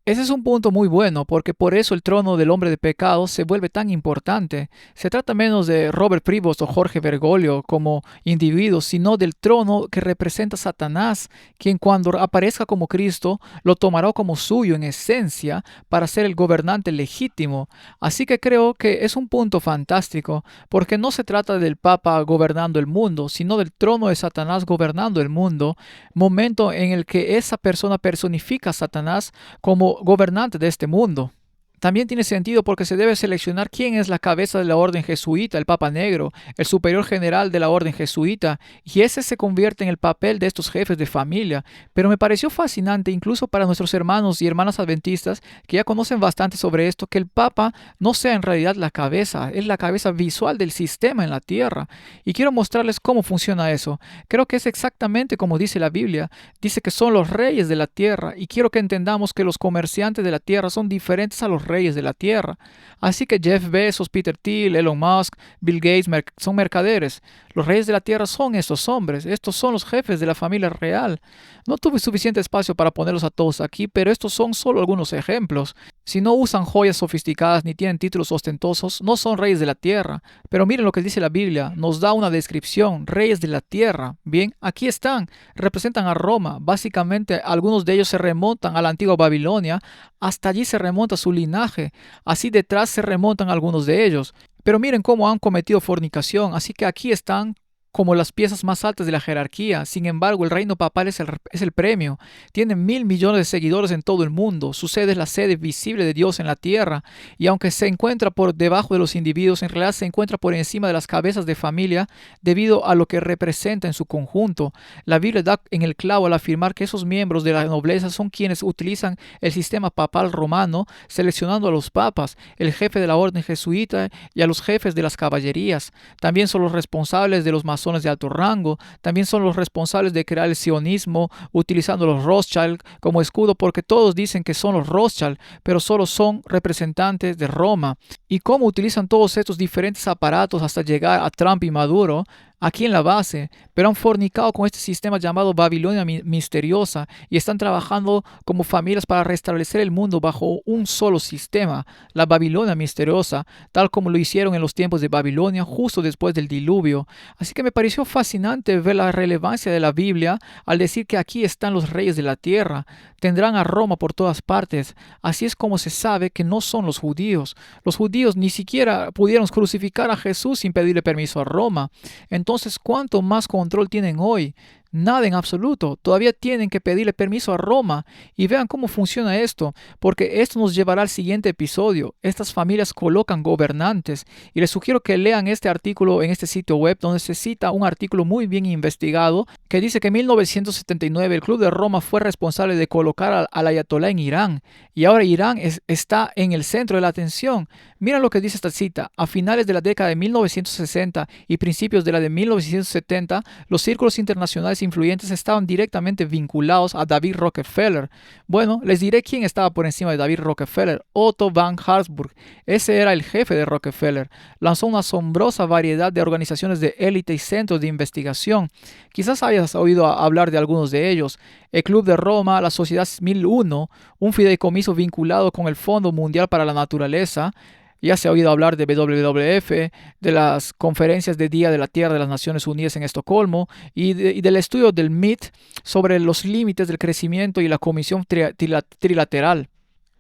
Ese es un punto muy bueno, porque por eso el trono del hombre de pecado se vuelve tan importante. Se trata menos de Robert Prevost o Jorge Bergoglio como individuos, sino del trono que representa a Satanás, quien cuando aparezca como Cristo lo tomará como suyo en esencia para ser el gobernante legítimo. Así que creo que es un punto fantástico, porque no se trata del Papa gobernando el mundo, sino del trono de Satanás gobernando el mundo, momento en el que esa persona personifica a Satanás como gobernante de este mundo. También tiene sentido porque se debe seleccionar quién es la cabeza de la orden jesuita, el Papa Negro, el superior general de la orden jesuita, y ese se convierte en el papel de estos jefes de familia. Pero me pareció fascinante, incluso para nuestros hermanos y hermanas adventistas, que ya conocen bastante sobre esto, que el Papa no sea en realidad la cabeza, es la cabeza visual del sistema en la tierra. Y quiero mostrarles cómo funciona eso. Creo que es exactamente como dice la Biblia. Dice que son los reyes de la tierra, y quiero que entendamos que los comerciantes de la tierra son diferentes a los reyes de la tierra. Así que Jeff Bezos, Peter Thiel, Elon Musk, Bill Gates son mercaderes. Los reyes de la tierra son estos hombres. Estos son los jefes de la familia real. No tuve suficiente espacio para ponerlos a todos aquí, pero estos son solo algunos ejemplos. Si no usan joyas sofisticadas ni tienen títulos ostentosos, no son reyes de la tierra. Pero miren lo que dice la Biblia. Nos da una descripción. Reyes de la tierra. Bien, aquí están. Representan a Roma. Básicamente, algunos de ellos se remontan a la antigua Babilonia. Hasta allí se remonta su linaje. Así detrás se remontan algunos de ellos. Pero miren cómo han cometido fornicación. Así que aquí están como las piezas más altas de la jerarquía. Sin embargo, el reino papal es el premio. Tiene 1.000 millones de seguidores en todo el mundo. Su sede es la sede visible de Dios en la tierra. Y aunque se encuentra por debajo de los individuos, en realidad se encuentra por encima de las cabezas de familia debido a lo que representa en su conjunto. La Biblia da en el clavo al afirmar que esos miembros de la nobleza son quienes utilizan el sistema papal romano, seleccionando a los papas, el jefe de la orden jesuita y a los jefes de las caballerías. También son los responsables de los masones de alto rango. También son los responsables de crear el sionismo, utilizando los Rothschild como escudo, porque todos dicen que son los Rothschild, pero solo son representantes de Roma. Y cómo utilizan todos estos diferentes aparatos hasta llegar a Trump y Maduro aquí en la base, pero han fornicado con este sistema llamado Babilonia misteriosa y están trabajando como familias para restablecer el mundo bajo un solo sistema, la Babilonia misteriosa, tal como lo hicieron en los tiempos de Babilonia justo después del diluvio. Así que me pareció fascinante ver la relevancia de la Biblia al decir que aquí están los reyes de la tierra, tendrán a Roma por todas partes. Así es como se sabe que no son los judíos. Los judíos ni siquiera pudieron crucificar a Jesús sin pedirle permiso a Roma. Entonces, ¿cuánto más control tienen hoy? Nada en absoluto. Todavía tienen que pedirle permiso a Roma. Y vean cómo funciona esto, porque esto nos llevará al siguiente episodio. Estas familias colocan gobernantes. Y les sugiero que lean este artículo en este sitio web, donde se cita un artículo muy bien investigado que dice que en 1979 el Club de Roma fue responsable de colocar al ayatolá en Irán. Y ahora Irán está en el centro de la atención. Mira lo que dice esta cita. A finales de la década de 1960 y principios de la de 1970, los círculos internacionales influyentes estaban directamente vinculados a David Rockefeller. Bueno, les diré quién estaba por encima de David Rockefeller: Otto von Habsburg. Ese era el jefe de Rockefeller. Lanzó una asombrosa variedad de organizaciones de élite y centros de investigación. Quizás hayas oído hablar de algunos de ellos: el Club de Roma, la Sociedad 1001, un fideicomiso vinculado con el Fondo Mundial para la Naturaleza. Ya se ha oído hablar de WWF, de las conferencias de Día de la Tierra de las Naciones Unidas en Estocolmo y del estudio del MIT sobre los límites del crecimiento y la Comisión Trilateral.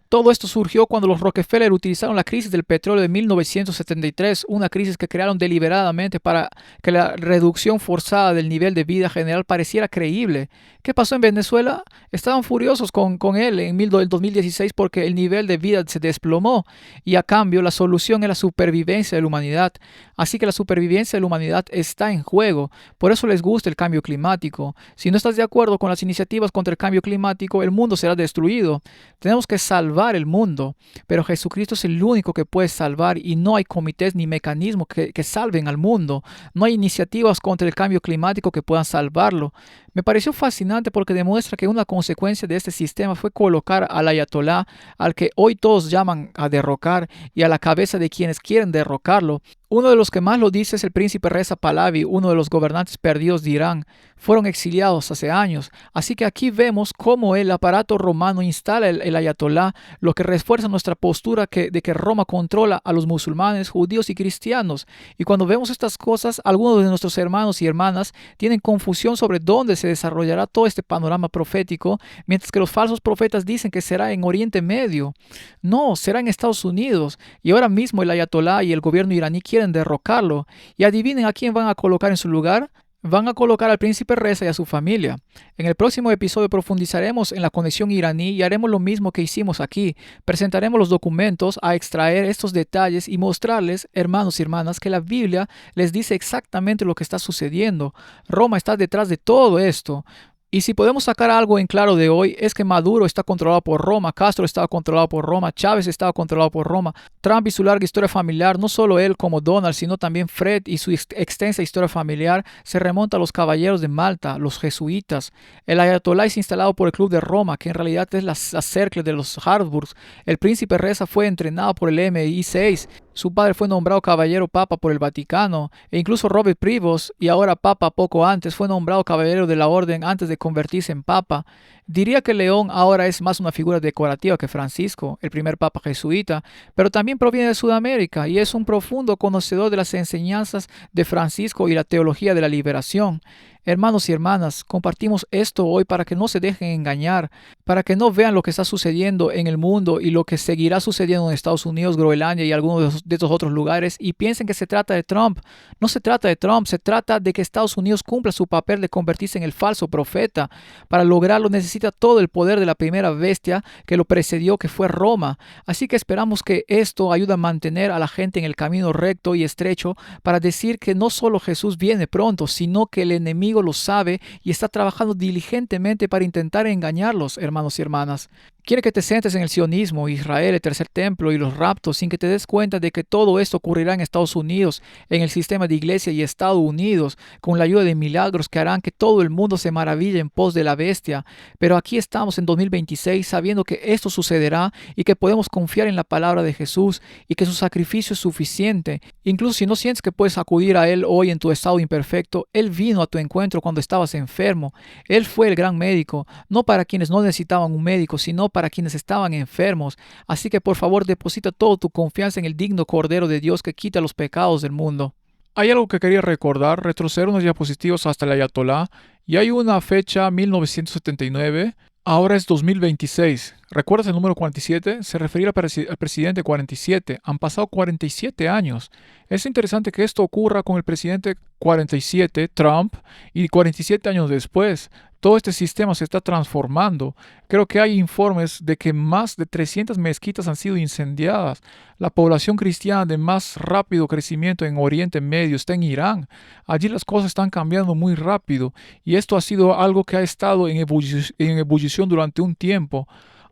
Todo esto surgió cuando los Rockefeller utilizaron la crisis del petróleo de 1973, una crisis que crearon deliberadamente para que la reducción forzada del nivel de vida general pareciera creíble. ¿Qué pasó en Venezuela? Estaban furiosos con él en el 2016 porque el nivel de vida se desplomó y a cambio la solución es la supervivencia de la humanidad. Así que la supervivencia de la humanidad está en juego. Por eso les gusta el cambio climático. Si no estás de acuerdo con las iniciativas contra el cambio climático, el mundo será destruido. Tenemos que salvar el mundo, pero Jesucristo es el único que puede salvar y no hay comités ni mecanismos que salven al mundo. No hay iniciativas contra el cambio climático que puedan salvarlo. Me pareció fascinante porque demuestra que una consecuencia de este sistema fue colocar al ayatolá, al que hoy todos llaman a derrocar, y a la cabeza de quienes quieren derrocarlo. Uno de los que más lo dice es el príncipe Reza Pahlavi, uno de los gobernantes perdidos de Irán. Fueron exiliados hace años. Así que aquí vemos cómo el aparato romano instala el ayatolá, lo que refuerza nuestra postura de que Roma controla a los musulmanes, judíos y cristianos. Y cuando vemos estas cosas, algunos de nuestros hermanos y hermanas tienen confusión sobre dónde se desarrollará todo este panorama profético, mientras que los falsos profetas dicen que será en Oriente Medio. No, será en Estados Unidos. Y ahora mismo el ayatolá y el gobierno iraní quieren derrocarlo. Y adivinen a quién van a colocar en su lugar. Van a colocar al príncipe Reza y a su familia. En el próximo episodio profundizaremos en la conexión iraní y haremos lo mismo que hicimos aquí. Presentaremos los documentos a extraer estos detalles y mostrarles, hermanos y hermanas, que la Biblia les dice exactamente lo que está sucediendo. Roma está detrás de todo esto. Y si podemos sacar algo en claro de hoy, es que Maduro está controlado por Roma, Castro estaba controlado por Roma, Chávez estaba controlado por Roma, Trump y su larga historia familiar, no solo él como Donald, sino también Fred y su extensa historia familiar, se remonta a los caballeros de Malta, los jesuitas. El ayatolá es instalado por el Club de Roma, que en realidad es la cercle de los Habsburgs. El príncipe Reza fue entrenado por el MI6. Su padre fue nombrado caballero papa por el Vaticano, e incluso Robert Prevost, y ahora papa poco antes, fue nombrado caballero de la orden antes de convertirse en papa. Diría que León ahora es más una figura decorativa que Francisco, el primer papa jesuita, pero también proviene de Sudamérica y es un profundo conocedor de las enseñanzas de Francisco y la teología de la liberación. Hermanos y hermanas, compartimos esto hoy para que no se dejen engañar, para que no vean lo que está sucediendo en el mundo y lo que seguirá sucediendo en Estados Unidos, Groenlandia y algunos de estos otros lugares y piensen que se trata de Trump. No se trata de Trump, se trata de que Estados Unidos cumpla su papel de convertirse en el falso profeta. Para lograrlo necesita todo el poder de la primera bestia que lo precedió, que fue Roma. Así que esperamos que esto ayude a mantener a la gente en el camino recto y estrecho para decir que no solo Jesús viene pronto, sino que el enemigo lo sabe y está trabajando diligentemente para intentar engañarlos, hermanos y hermanas. Quiere que te centres en el sionismo, Israel, el tercer templo y los raptos sin que te des cuenta de que todo esto ocurrirá en Estados Unidos, en el sistema de iglesia y Estados Unidos, con la ayuda de milagros que harán que todo el mundo se maraville en pos de la bestia. Pero aquí estamos en 2026 sabiendo que esto sucederá y que podemos confiar en la palabra de Jesús y que su sacrificio es suficiente. Incluso si no sientes que puedes acudir a Él hoy en tu estado imperfecto, Él vino a tu encuentro cuando estabas enfermo. Él fue el gran médico, no para quienes no necesitaban un médico, sino para quienes estaban enfermos. Así que por favor deposita toda tu confianza en el digno Cordero de Dios que quita los pecados del mundo. Hay algo que quería recordar, retroceder unas diapositivas hasta el Ayatolá, y hay una fecha 1979, ahora es 2026. ¿Recuerdas el número 47? Se refería al presidente 47. Han pasado 47 años. Es interesante que esto ocurra con el presidente 47, Trump, y 47 años después. Todo este sistema se está transformando. Creo que hay informes de que más de 300 mezquitas han sido incendiadas. La población cristiana de más rápido crecimiento en Oriente Medio está en Irán. Allí las cosas están cambiando muy rápido y esto ha sido algo que ha estado en ebullición durante un tiempo.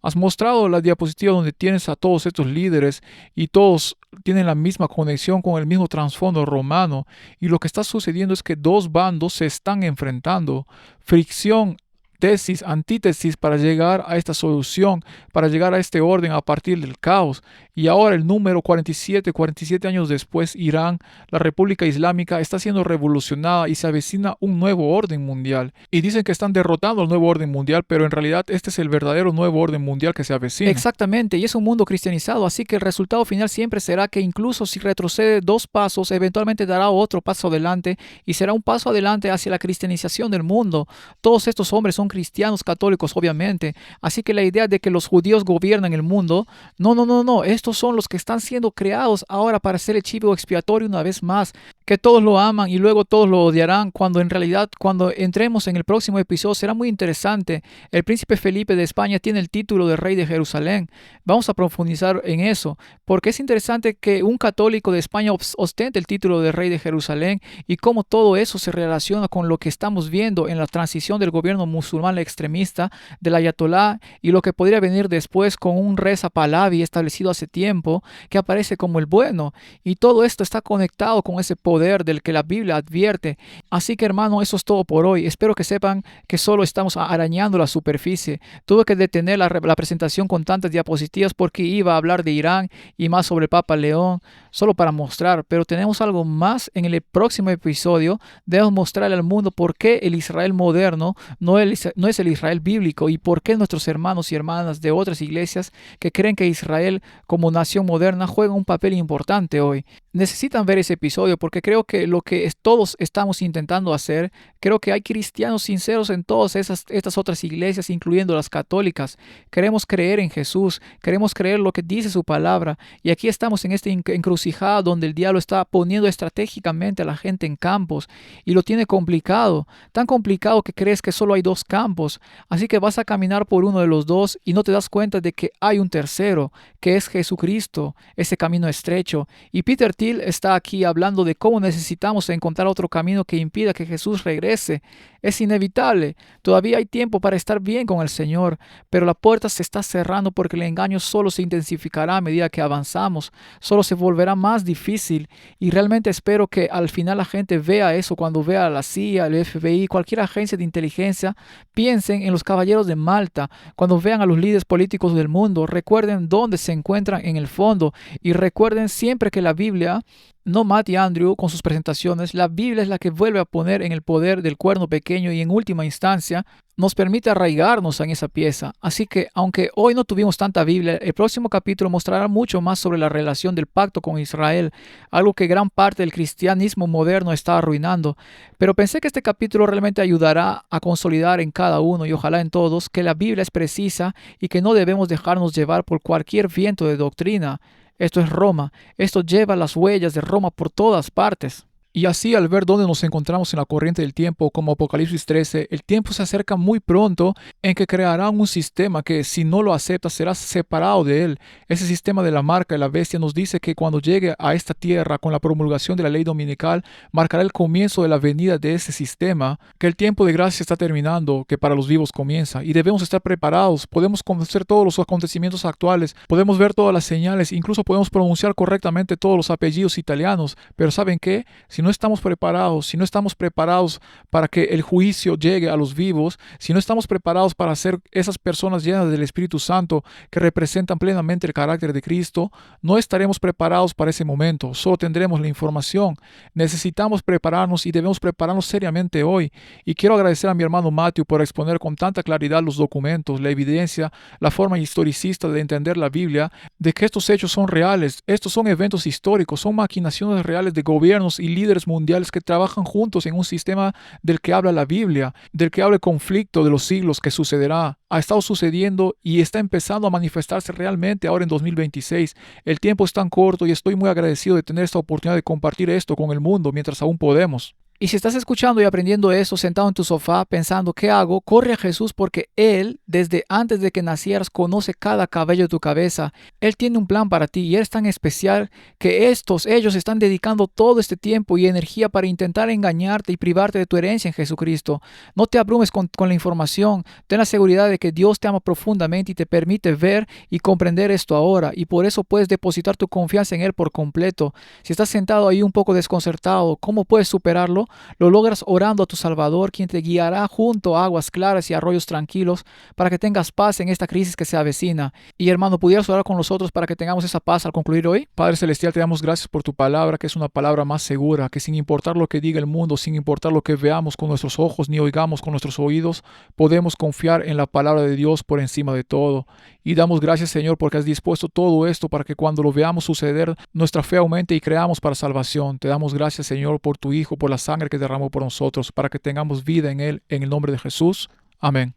Has mostrado la diapositiva donde tienes a todos estos líderes y todos tienen la misma conexión con el mismo trasfondo romano, y lo que está sucediendo es que dos bandos se están enfrentando. Fricción, tesis, antítesis para llegar a esta solución, para llegar a este orden a partir del caos. Y ahora el número 47 años después, Irán, la República Islámica, está siendo revolucionada y se avecina un nuevo orden mundial. Y dicen que están derrotando el nuevo orden mundial, pero en realidad este es el verdadero nuevo orden mundial que se avecina. Exactamente, y es un mundo cristianizado, así que el resultado final siempre será que incluso si retrocede 2 pasos, eventualmente dará otro paso adelante y será un paso adelante hacia la cristianización del mundo. Todos estos hombres son cristianos católicos, obviamente, así que la idea de que los judíos gobiernan el mundo, no, estos son los que están siendo creados ahora para ser el chivo expiatorio una vez más, que todos lo aman y luego todos lo odiarán, cuando en realidad cuando entremos en el próximo episodio será muy interesante. El príncipe Felipe de España tiene el título de rey de Jerusalén. Vamos a profundizar en eso, porque es interesante que un católico de España ostente el título de rey de Jerusalén y cómo todo eso se relaciona con lo que estamos viendo en la transición del gobierno musulmán extremista del Ayatolá y lo que podría venir después con un Reza Pahlavi establecido hace tiempo que aparece como el bueno, y todo esto está conectado con ese poder del que la Biblia advierte. Así que hermano, eso es todo por hoy. Espero que sepan que solo estamos arañando la superficie. Tuve que detener la presentación con tantas diapositivas porque iba a hablar de Irán y más sobre el Papa León, solo para mostrar, pero tenemos algo más en el próximo episodio. Debemos mostrarle al mundo por qué el Israel moderno no es el Israel bíblico y por qué nuestros hermanos y hermanas de otras iglesias que creen que Israel como nación moderna juega un papel importante hoy. Necesitan ver ese episodio porque creo que lo que todos estamos intentando hacer, creo que hay cristianos sinceros en todas estas otras iglesias, incluyendo las católicas. Queremos creer en Jesús, queremos creer lo que dice su palabra, y aquí estamos en esta encrucijada donde el diablo está poniendo estratégicamente a la gente en campos y lo tiene complicado, tan complicado que crees que solo hay 2 campos, así que vas a caminar por uno de los 2 y no te das cuenta de que hay un tercero, que es Jesucristo, ese camino estrecho. Y Peter Thiel está aquí hablando de cómo necesitamos encontrar otro camino que impida que Jesús regrese. Es inevitable, todavía hay tiempo para estar bien con el Señor, pero la puerta se está cerrando porque el engaño solo se intensificará a medida que avanzamos, solo se volverá más difícil, y realmente espero que al final la gente vea eso cuando vea a la CIA, el FBI, cualquier agencia de inteligencia. Piensen en los caballeros de Malta, cuando vean a los líderes políticos del mundo, recuerden dónde se encuentran en el fondo y recuerden siempre que la Biblia Biblia, no Matt y Andrew con sus presentaciones, la Biblia es la que vuelve a poner en el poder del cuerno pequeño y en última instancia nos permite arraigarnos en esa pieza. Así que, aunque hoy no tuvimos tanta Biblia, el próximo capítulo mostrará mucho más sobre la relación del pacto con Israel, algo que gran parte del cristianismo moderno está arruinando. Pero pensé que este capítulo realmente ayudará a consolidar en cada uno y ojalá en todos que la Biblia es precisa y que no debemos dejarnos llevar por cualquier viento de doctrina. Esto es Roma. Esto lleva las huellas de Roma por todas partes. Y así, al ver dónde nos encontramos en la corriente del tiempo, como Apocalipsis 13, el tiempo se acerca muy pronto en que crearán un sistema que, si no lo aceptas, serás separado de él. Ese sistema de la marca de la bestia nos dice que cuando llegue a esta tierra con la promulgación de la ley dominical, marcará el comienzo de la venida de ese sistema, que el tiempo de gracia está terminando, que para los vivos comienza, y debemos estar preparados. Podemos conocer todos los acontecimientos actuales, podemos ver todas las señales, incluso podemos pronunciar correctamente todos los apellidos italianos, pero ¿saben qué? Si no estamos preparados para que el juicio llegue a los vivos, si no estamos preparados para ser esas personas llenas del Espíritu Santo que representan plenamente el carácter de Cristo, no estaremos preparados para ese momento, solo tendremos la información. Necesitamos prepararnos y debemos prepararnos seriamente hoy. Y quiero agradecer a mi hermano Matthew por exponer con tanta claridad los documentos, la evidencia, la forma historicista de entender la Biblia, de que estos hechos son reales, estos son eventos históricos, son maquinaciones reales de gobiernos y líderes mundiales que trabajan juntos en un sistema del que habla la Biblia, del que habla el conflicto de los siglos que sucederá. Ha estado sucediendo y está empezando a manifestarse realmente ahora en 2026. El tiempo es tan corto y estoy muy agradecido de tener esta oportunidad de compartir esto con el mundo mientras aún podemos. Y si estás escuchando y aprendiendo eso sentado en tu sofá pensando ¿qué hago? Corre a Jesús porque Él, desde antes de que nacieras, conoce cada cabello de tu cabeza. Él tiene un plan para ti y eres tan especial que ellos están dedicando todo este tiempo y energía para intentar engañarte y privarte de tu herencia en Jesucristo. No te abrumes con la información. Ten la seguridad de que Dios te ama profundamente y te permite ver y comprender esto ahora. Y por eso puedes depositar tu confianza en Él por completo. Si estás sentado ahí un poco desconcertado, ¿cómo puedes superarlo? Lo logras orando a tu Salvador, quien te guiará junto a aguas claras y arroyos tranquilos para que tengas paz en esta crisis que se avecina. Y hermano, ¿pudieras orar con nosotros para que tengamos esa paz al concluir hoy? Padre Celestial, te damos gracias por tu palabra, que es una palabra más segura, que sin importar lo que diga el mundo, sin importar lo que veamos con nuestros ojos ni oigamos con nuestros oídos, podemos confiar en la palabra de Dios por encima de todo. Y damos gracias, Señor, porque has dispuesto todo esto para que cuando lo veamos suceder, nuestra fe aumente y creamos para salvación. Te damos gracias, Señor, por tu Hijo, por la sangre que derramó por nosotros, para que tengamos vida en Él, en el nombre de Jesús. Amén.